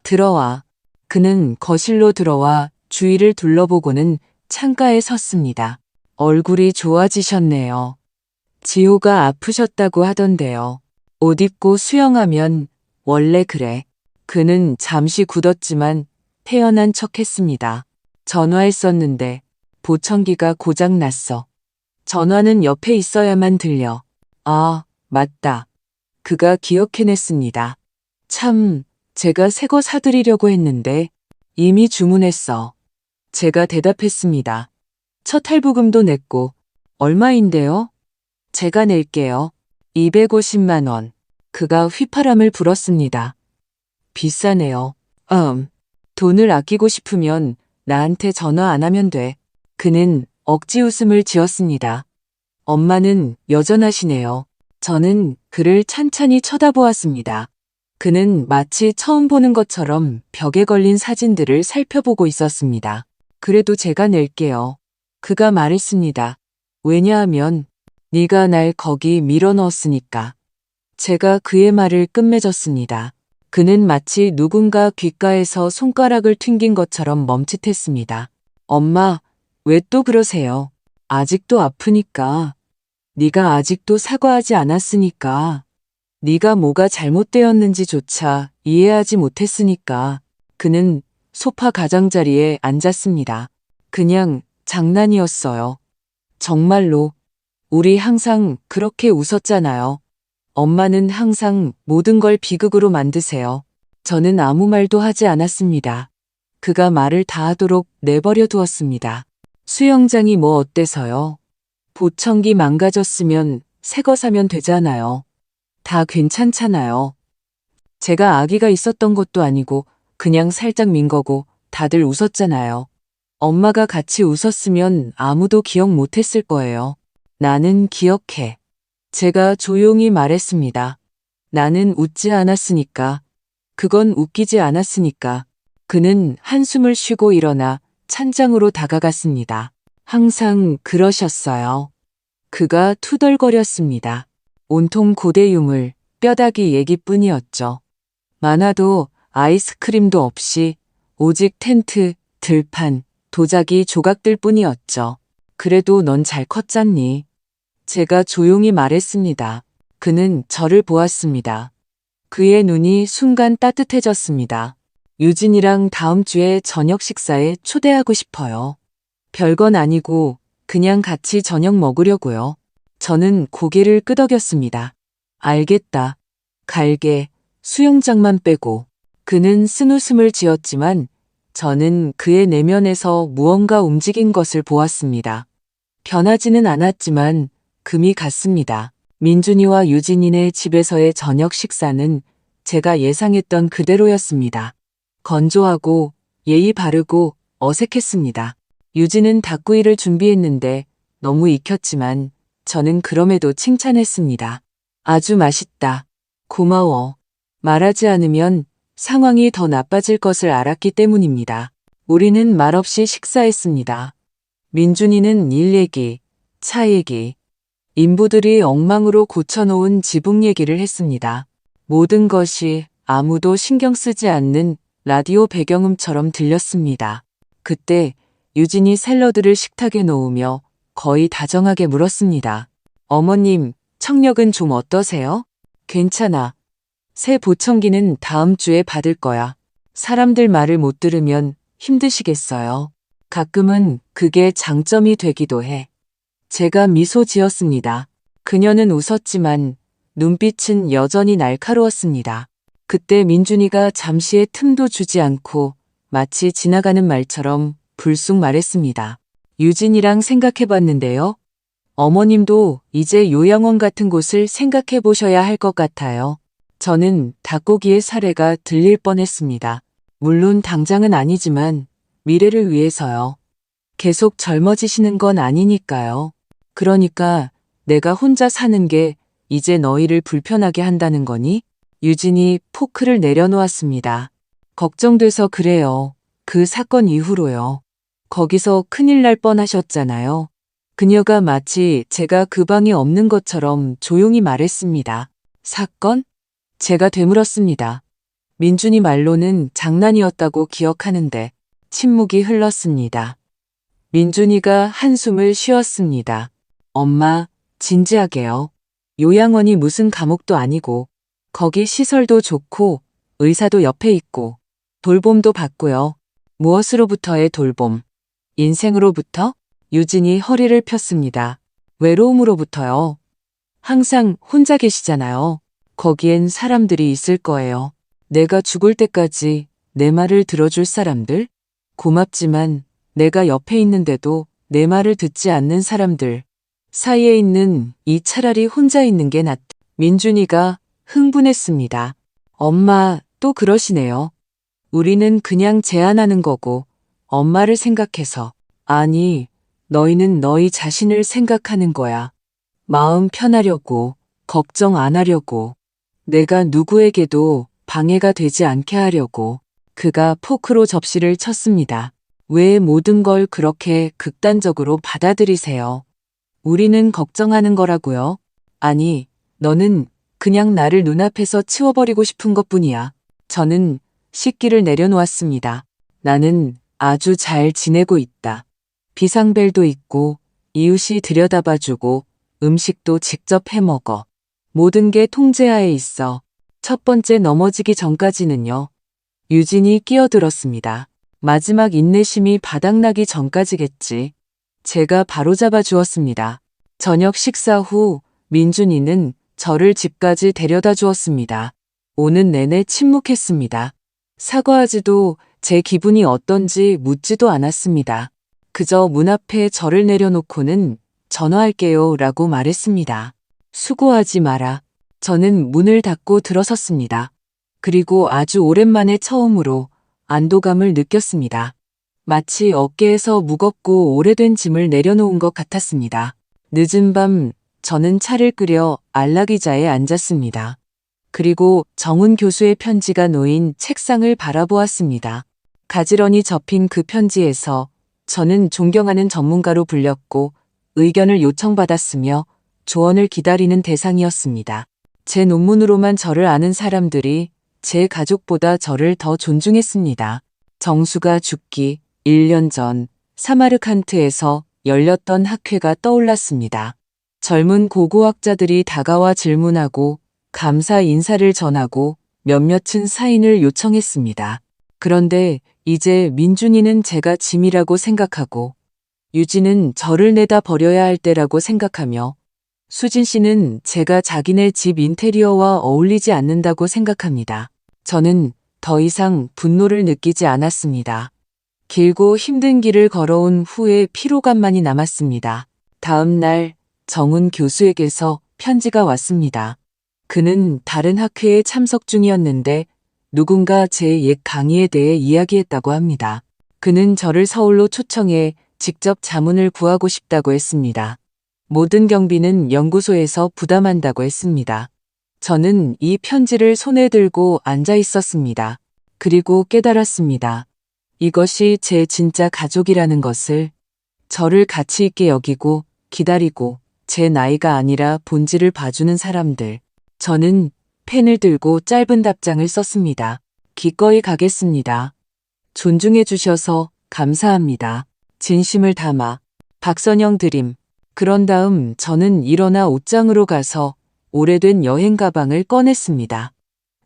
들어와. 그는 거실로 들어와 주위를 둘러보고는 창가에 섰습니다. 얼굴이 좋아지셨네요. 지호가 아프셨다고 하던데요. 옷 입고 수영하면 원래 그래. 그는 잠시 굳었지만 태연한 척했습니다. 전화했었는데 보청기가 고장났어. 전화는 옆에 있어야만 들려. 아, 맞다. 그가 기억해냈습니다. 참, 제가 새 거 사드리려고 했는데 이미 주문했어. 제가 대답했습니다. 첫 할부금도 냈고 얼마인데요? 제가 낼게요. 250만 원. 그가 휘파람을 불었습니다. 비싸네요. 돈을 아끼고 싶으면 나한테 전화 안 하면 돼. 그는 억지 웃음을 지었습니다. 엄마는 여전하시네요. 저는 그를 찬찬히 쳐다보았습니다. 그는 마치 처음 보는 것처럼 벽에 걸린 사진들을 살펴보고 있었습니다. 그래도 제가 낼게요. 그가 말했습니다. 왜냐하면 네가 날 거기 밀어넣었으니까. 제가 그의 말을 끝맺었습니다. 그는 마치 누군가 귓가에서 손가락을 튕긴 것처럼 멈칫했습니다. 엄마, 왜 또 그러세요? 아직도 아프니까. 네가 아직도 사과하지 않았으니까. 네가 뭐가 잘못되었는지조차 이해하지 못했으니까. 그는 소파 가장자리에 앉았습니다. 그냥 장난이었어요. 정말로. 우리 항상 그렇게 웃었잖아요. 엄마는 항상 모든 걸 비극으로 만드세요. 저는 아무 말도 하지 않았습니다. 그가 말을 다 하도록 내버려 두었습니다. 수영장이 뭐 어때서요? 보청기 망가졌으면 새 거 사면 되잖아요. 다 괜찮잖아요. 제가 아기가 있었던 것도 아니고 그냥 살짝 민 거고 다들 웃었잖아요. 엄마가 같이 웃었으면 아무도 기억 못했을 거예요. 나는 기억해. 제가 조용히 말했습니다. 나는 웃지 않았으니까. 그건 웃기지 않았으니까. 그는 한숨을 쉬고 일어나 찬장으로 다가갔습니다. 항상 그러셨어요. 그가 투덜거렸습니다. 온통 고대 유물, 뼈다귀 얘기뿐이었죠. 많아도 아이스크림도 없이 오직 텐트, 들판, 도자기 조각들 뿐이었죠. 그래도 넌 잘 컸잖니. 제가 조용히 말했습니다. 그는 저를 보았습니다. 그의 눈이 순간 따뜻해졌습니다. 유진이랑 다음 주에 저녁 식사에 초대하고 싶어요. 별건 아니고 그냥 같이 저녁 먹으려고요. 저는 고개를 끄덕였습니다. 알겠다. 갈게. 수영장만 빼고. 그는 쓴웃음을 지었지만 저는 그의 내면에서 무언가 움직인 것을 보았습니다. 변하지는 않았지만 금이 갔습니다. 민준이와 유진이네 집에서의 저녁 식사는 제가 예상했던 그대로였습니다. 건조하고 예의 바르고 어색했습니다. 유진은 닭구이를 준비했는데 너무 익혔지만 저는 그럼에도 칭찬했습니다. 아주 맛있다. 고마워. 말하지 않으면 상황이 더 나빠질 것을 알았기 때문입니다. 우리는 말없이 식사했습니다. 민준이는 일 얘기, 차 얘기, 인부들이 엉망으로 고쳐놓은 지붕 얘기를 했습니다. 모든 것이 아무도 신경 쓰지 않는 라디오 배경음처럼 들렸습니다. 그때 유진이 샐러드를 식탁에 놓으며 거의 다정하게 물었습니다. 어머님, 청력은 좀 어떠세요? 괜찮아. 새 보청기는 다음 주에 받을 거야. 사람들 말을 못 들으면 힘드시겠어요. 가끔은 그게 장점이 되기도 해. 제가 미소 지었습니다. 그녀는 웃었지만 눈빛은 여전히 날카로웠습니다. 그때 민준이가 잠시의 틈도 주지 않고 마치 지나가는 말처럼 불쑥 말했습니다. 유진이랑 생각해봤는데요. 어머님도 이제 요양원 같은 곳을 생각해 보셔야 할 것 같아요. 저는 닭고기의 사례가 들릴 뻔했습니다. 물론 당장은 아니지만 미래를 위해서요. 계속 젊어지시는 건 아니니까요. 그러니까 내가 혼자 사는 게 이제 너희를 불편하게 한다는 거니? 유진이 포크를 내려놓았습니다. 걱정돼서 그래요. 그 사건 이후로요. 거기서 큰일 날 뻔하셨잖아요. 그녀가 마치 제가 그 방에 없는 것처럼 조용히 말했습니다. 사건? 제가 되물었습니다. 민준이 말로는 장난이었다고 기억하는데 침묵이 흘렀습니다. 민준이가 한숨을 쉬었습니다. 엄마, 진지하게요. 요양원이 무슨 감옥도 아니고 거기 시설도 좋고 의사도 옆에 있고 돌봄도 받고요. 무엇으로부터의 돌봄? 인생으로부터? 유진이 허리를 폈습니다. 외로움으로부터요. 항상 혼자 계시잖아요. 거기엔 사람들이 있을 거예요. 내가 죽을 때까지 내 말을 들어줄 사람들? 고맙지만 내가 옆에 있는데도 내 말을 듣지 않는 사람들 사이에 있는 이 차라리 혼자 있는 게 낫다. 민준이가 흥분했습니다. 엄마 또 그러시네요. 우리는 그냥 제안하는 거고 엄마를 생각해서. 아니, 너희는 너희 자신을 생각하는 거야. 마음 편하려고, 걱정 안 하려고, 내가 누구에게도 방해가 되지 않게 하려고. 그가 포크로 접시를 쳤습니다. 왜 모든 걸 그렇게 극단적으로 받아들이세요? 우리는 걱정하는 거라고요. 아니, 너는 그냥 나를 눈앞에서 치워버리고 싶은 것뿐이야. 저는 식기를 내려놓았습니다. 나는 아주 잘 지내고 있다. 비상벨도 있고 이웃이 들여다봐주고 음식도 직접 해먹어. 모든 게 통제하에 있어. 첫 번째 넘어지기 전까지는요. 유진이 끼어들었습니다. 마지막 인내심이 바닥나기 전까지겠지. 제가 바로잡아 주었습니다. 저녁 식사 후 민준이는 저를 집까지 데려다 주었습니다. 오는 내내 침묵했습니다. 사과하지도 제 기분이 어떤지 묻지도 않았습니다. 그저 문 앞에 저를 내려놓고는 전화할게요 라고 말했습니다. 수고하지 마라. 저는 문을 닫고 들어섰습니다. 그리고 아주 오랜만에 처음으로 안도감을 느꼈습니다. 마치 어깨에서 무겁고 오래된 짐을 내려놓은 것 같았습니다. 늦은 밤 저는 차를 끓여 안락의자에 앉았습니다. 그리고 정훈 교수의 편지가 놓인 책상을 바라보았습니다. 가지런히 접힌 그 편지에서 저는 존경하는 전문가로 불렸고 의견을 요청받았으며 조언을 기다리는 대상이었습니다. 제 논문으로만 저를 아는 사람들이 제 가족보다 저를 더 존중했습니다. 정수가 죽기 1년 전 사마르칸트에서 열렸던 학회가 떠올랐습니다. 젊은 고고학자들이 다가와 질문하고 감사 인사를 전하고 몇몇은 사인을 요청했습니다. 그런데 이제 민준이는 제가 짐이라고 생각하고 유진은 저를 내다 버려야 할 때라고 생각하며 수진 씨는 제가 자기네 집 인테리어와 어울리지 않는다고 생각합니다. 저는 더 이상 분노를 느끼지 않았습니다. 길고 힘든 길을 걸어온 후에 피로감만이 남았습니다. 다음 날 정훈 교수에게서 편지가 왔습니다. 그는 다른 학회에 참석 중이었는데 누군가 제 옛 강의에 대해 이야기했다고 합니다. 그는 저를 서울로 초청해 직접 자문을 구하고 싶다고 했습니다. 모든 경비는 연구소에서 부담한다고 했습니다. 저는 이 편지를 손에 들고 앉아 있었습니다. 그리고 깨달았습니다. 이것이 제 진짜 가족이라는 것을, 저를 가치 있게 여기고 기다리고 제 나이가 아니라 본질을 봐주는 사람들. 저는 펜을 들고 짧은 답장을 썼습니다. 기꺼이 가겠습니다. 존중해 주셔서 감사합니다. 진심을 담아. 박선영 드림. 그런 다음 저는 일어나 옷장으로 가서 오래된 여행 가방을 꺼냈습니다.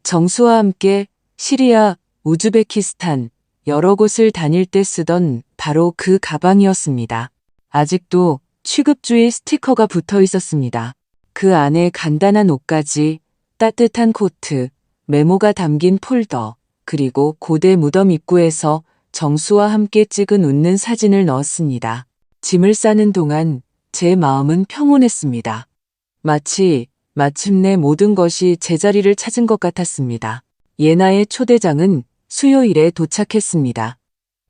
정수와 함께 시리아, 우즈베키스탄, 여러 곳을 다닐 때 쓰던 바로 그 가방이었습니다. 아직도 취급주의 스티커가 붙어 있었습니다. 그 안에 간단한 옷가지, 따뜻한 코트, 메모가 담긴 폴더, 그리고 고대 무덤 입구에서 정수와 함께 찍은 웃는 사진을 넣었습니다. 짐을 싸는 동안 제 마음은 평온했습니다. 마치 마침내 모든 것이 제자리를 찾은 것 같았습니다. 예나의 초대장은 수요일에 도착했습니다.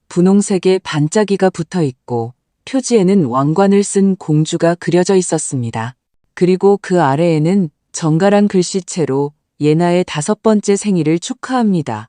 분홍색의 반짝이가 붙어 있고 표지에는 왕관을 쓴 공주가 그려져 있었습니다. 그리고 그 아래에는 정갈한 글씨체로 예나의 5번째 생일을 축하합니다.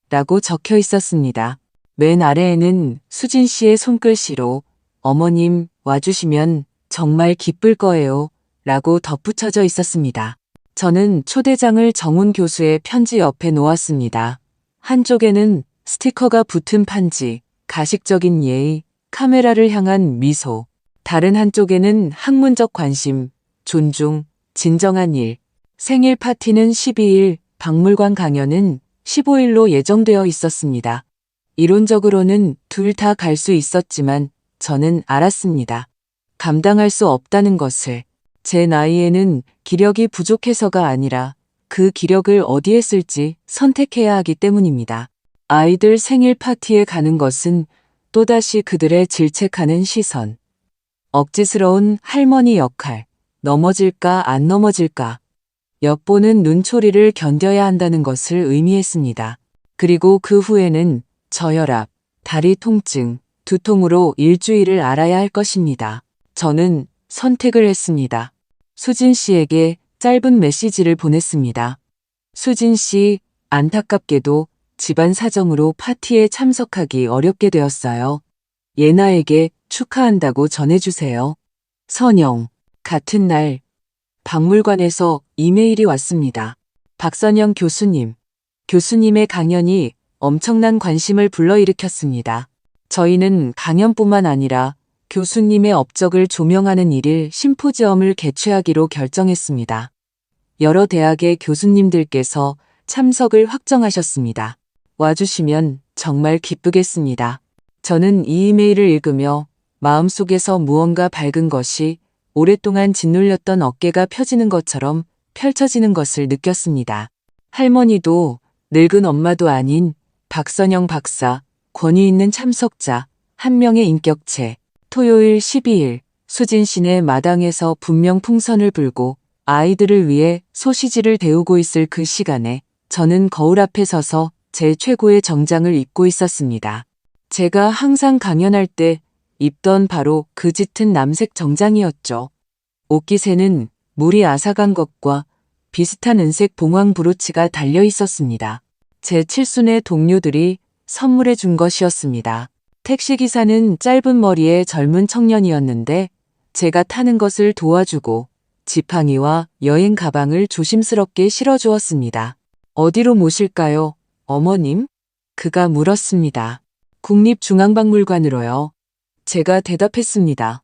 라고 적혀 있었습니다. 맨 아래에는 수진 씨의 손글씨로 어머님 와주시면 정말 기쁠 거예요. 라고 덧붙여져 있었습니다. 저는 초대장을 정훈 교수의 편지 옆에 놓았습니다. 한쪽에는 스티커가 붙은 판지, 가식적인 예의, 카메라를 향한 미소. 다른 한쪽에는 학문적 관심, 존중, 진정한 일. 생일 파티는 12일, 박물관 강연은 15일로 예정되어 있었습니다. 이론적으로는 둘 다 갈 수 있었지만 저는 알았습니다. 감당할 수 없다는 것을. 제 나이에는 기력이 부족해서가 아니라 그 기력을 어디에 쓸지 선택해야 하기 때문입니다. 아이들 생일 파티에 가는 것은 또다시 그들의 질책하는 시선. 억지스러운 할머니 역할. 넘어질까 안 넘어질까. 엿보는 눈초리를 견뎌야 한다는 것을 의미했습니다. 그리고 그 후에는 저혈압, 다리 통증, 두통으로 일주일을 알아야 할 것입니다. 저는 선택을 했습니다. 수진 씨에게 짧은 메시지를 보냈습니다. 수진 씨, 안타깝게도 집안 사정으로 파티에 참석하기 어렵게 되었어요. 예나에게 축하한다고 전해주세요. 선영. 같은 날 박물관에서 이메일이 왔습니다. 박선영 교수님. 교수님의 강연이 엄청난 관심을 불러일으켰습니다. 저희는 강연뿐만 아니라 교수님의 업적을 조명하는 일일 심포지엄을 개최하기로 결정했습니다. 여러 대학의 교수님들께서 참석을 확정하셨습니다. 와주시면 정말 기쁘겠습니다. 저는 이 이메일을 읽으며 마음속에서 무언가 밝은 것이 오랫동안 짓눌렸던 어깨가 펴지는 것처럼 펼쳐지는 것을 느꼈습니다. 할머니도 늙은 엄마도 아닌 박선영 박사, 권위 있는 참석자, 한 명의 인격체. 토요일 12일 수진시내 마당에서 분명 풍선을 불고 아이들을 위해 소시지를 데우고 있을 그 시간에 저는 거울 앞에 서서 제 최고의 정장을 입고 있었습니다. 제가 항상 강연할 때 입던 바로 그 짙은 남색 정장이었죠. 옷깃에는 물이 앗아간 것과 비슷한 은색 봉황 브로치가 달려 있었습니다. 제 칠순의 동료들이 선물해 준 것이었습니다. 택시기사는 짧은 머리의 젊은 청년이었는데 제가 타는 것을 도와주고 지팡이와 여행 가방을 조심스럽게 실어주었습니다. 어디로 모실까요, 어머님? 그가 물었습니다. 국립중앙박물관으로요. 제가 대답했습니다.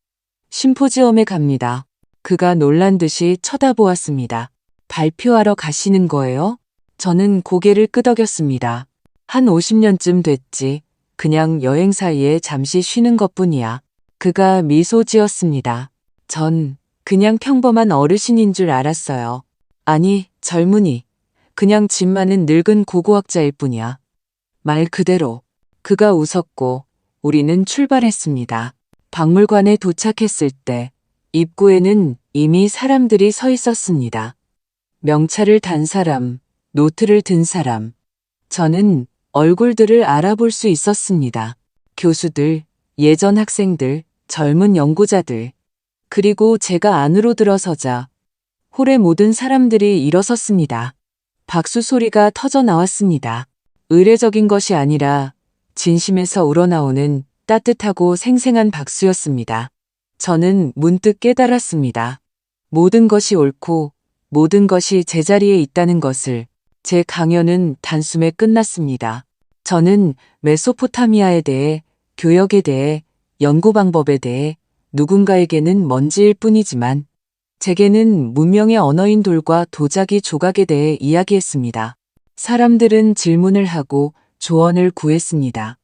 심포지엄에 갑니다. 그가 놀란 듯이 쳐다보았습니다. 발표하러 가시는 거예요? 저는 고개를 끄덕였습니다. 한 50년쯤 됐지. 그냥 여행 사이에 잠시 쉬는 것뿐이야. 그가 미소 지었습니다. 전 그냥 평범한 어르신인 줄 알았어요. 아니, 젊은이. 그냥 집 많은 늙은 고고학자일 뿐이야. 말 그대로. 그가 웃었고 우리는 출발했습니다. 박물관에 도착했을 때 입구에는 이미 사람들이 서 있었습니다. 명찰을 단 사람, 노트를 든 사람. 저는 얼굴들을 알아볼 수 있었습니다. 교수들, 예전 학생들, 젊은 연구자들. 그리고 제가 안으로 들어서자 홀의 모든 사람들이 일어섰습니다. 박수 소리가 터져 나왔습니다. 의례적인 것이 아니라 진심에서 우러나오는 따뜻하고 생생한 박수였습니다. 저는 문득 깨달았습니다. 모든 것이 옳고 모든 것이 제자리에 있다는 것을. 제 강연은 단숨에 끝났습니다. 저는 메소포타미아에 대해, 교역에 대해, 연구 방법에 대해 누군가에게는 먼지일 뿐이지만 제게는 문명의 언어인 돌과 도자기 조각에 대해 이야기했습니다. 사람들은 질문을 하고 조언을 구했습니다.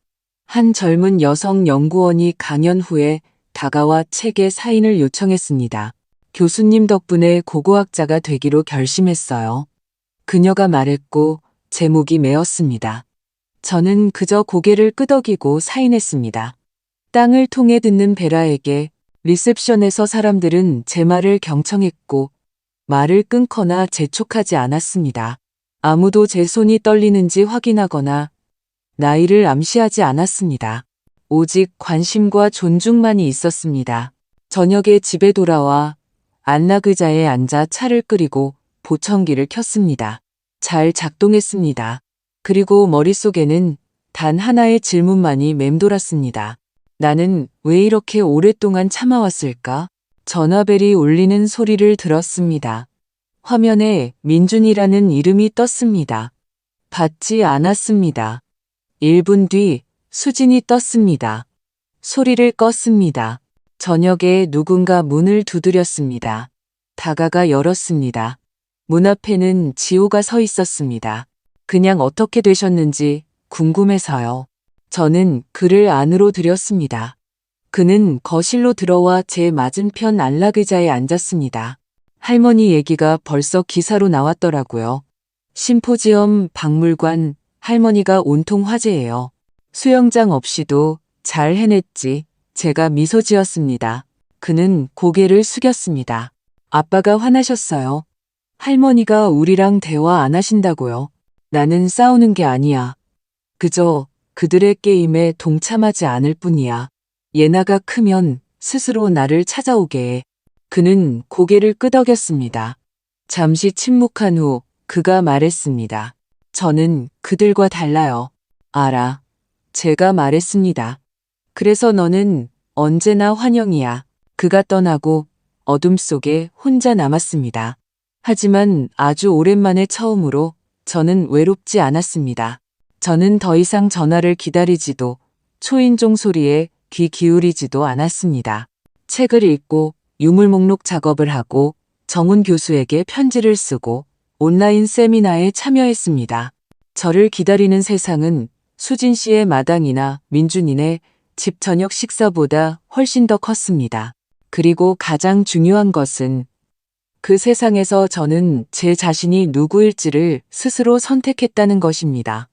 한 젊은 여성 연구원이 강연 후에 다가와 책의 사인을 요청했습니다. 교수님 덕분에 고고학자가 되기로 결심했어요. 그녀가 말했고 제목이 메었습니다. 저는 그저 고개를 끄덕이고 사인했습니다. 땅을 통해 듣는 베라에게 리셉션에서 사람들은 제 말을 경청했고 말을 끊거나 재촉하지 않았습니다. 아무도 제 손이 떨리는지 확인하거나 나이를 암시하지 않았습니다. 오직 관심과 존중만이 있었습니다. 저녁에 집에 돌아와 안락 의자에 앉아 차를 끓이고 보청기를 켰습니다. 잘 작동했습니다. 그리고 머릿속에는 단 하나의 질문만이 맴돌았습니다. 나는 왜 이렇게 오랫동안 참아왔을까? 전화벨이 울리는 소리를 들었습니다. 화면에 민준이라는 이름이 떴습니다. 받지 않았습니다. 1분 뒤 수진이 떴습니다. 소리를 껐습니다. 저녁에 누군가 문을 두드렸습니다. 다가가 열었습니다. 문 앞에는 지호가 서 있었습니다. 그냥 어떻게 되셨는지 궁금해서요. 저는 그를 안으로 들였습니다. 그는 거실로 들어와 제 맞은편 안락의자에 앉았습니다. 할머니 얘기가 벌써 기사로 나왔더라고요. 심포지엄, 박물관, 할머니가 온통 화제예요. 수영장 없이도 잘 해냈지. 제가 미소 지었습니다. 그는 고개를 숙였습니다. 아빠가 화나셨어요. 할머니가 우리랑 대화 안 하신다고요. 나는 싸우는 게 아니야. 그저 그들의 게임에 동참하지 않을 뿐이야. 예나가 크면 스스로 나를 찾아오게 해. 그는 고개를 끄덕였습니다. 잠시 침묵한 후 그가 말했습니다. 저는 그들과 달라요. 알아. 제가 말했습니다. 그래서 너는 언제나 환영이야. 그가 떠나고 어둠 속에 혼자 남았습니다. 하지만 아주 오랜만에 처음으로 저는 외롭지 않았습니다. 저는 더 이상 전화를 기다리지도 초인종 소리에 귀 기울이지도 않았습니다. 책을 읽고 유물 목록 작업을 하고 정훈 교수에게 편지를 쓰고 온라인 세미나에 참여했습니다. 저를 기다리는 세상은 수진 씨의 마당이나 민준이네 집 저녁 식사보다 훨씬 더 컸습니다. 그리고 가장 중요한 것은 그 세상에서 저는 제 자신이 누구일지를 스스로 선택했다는 것입니다.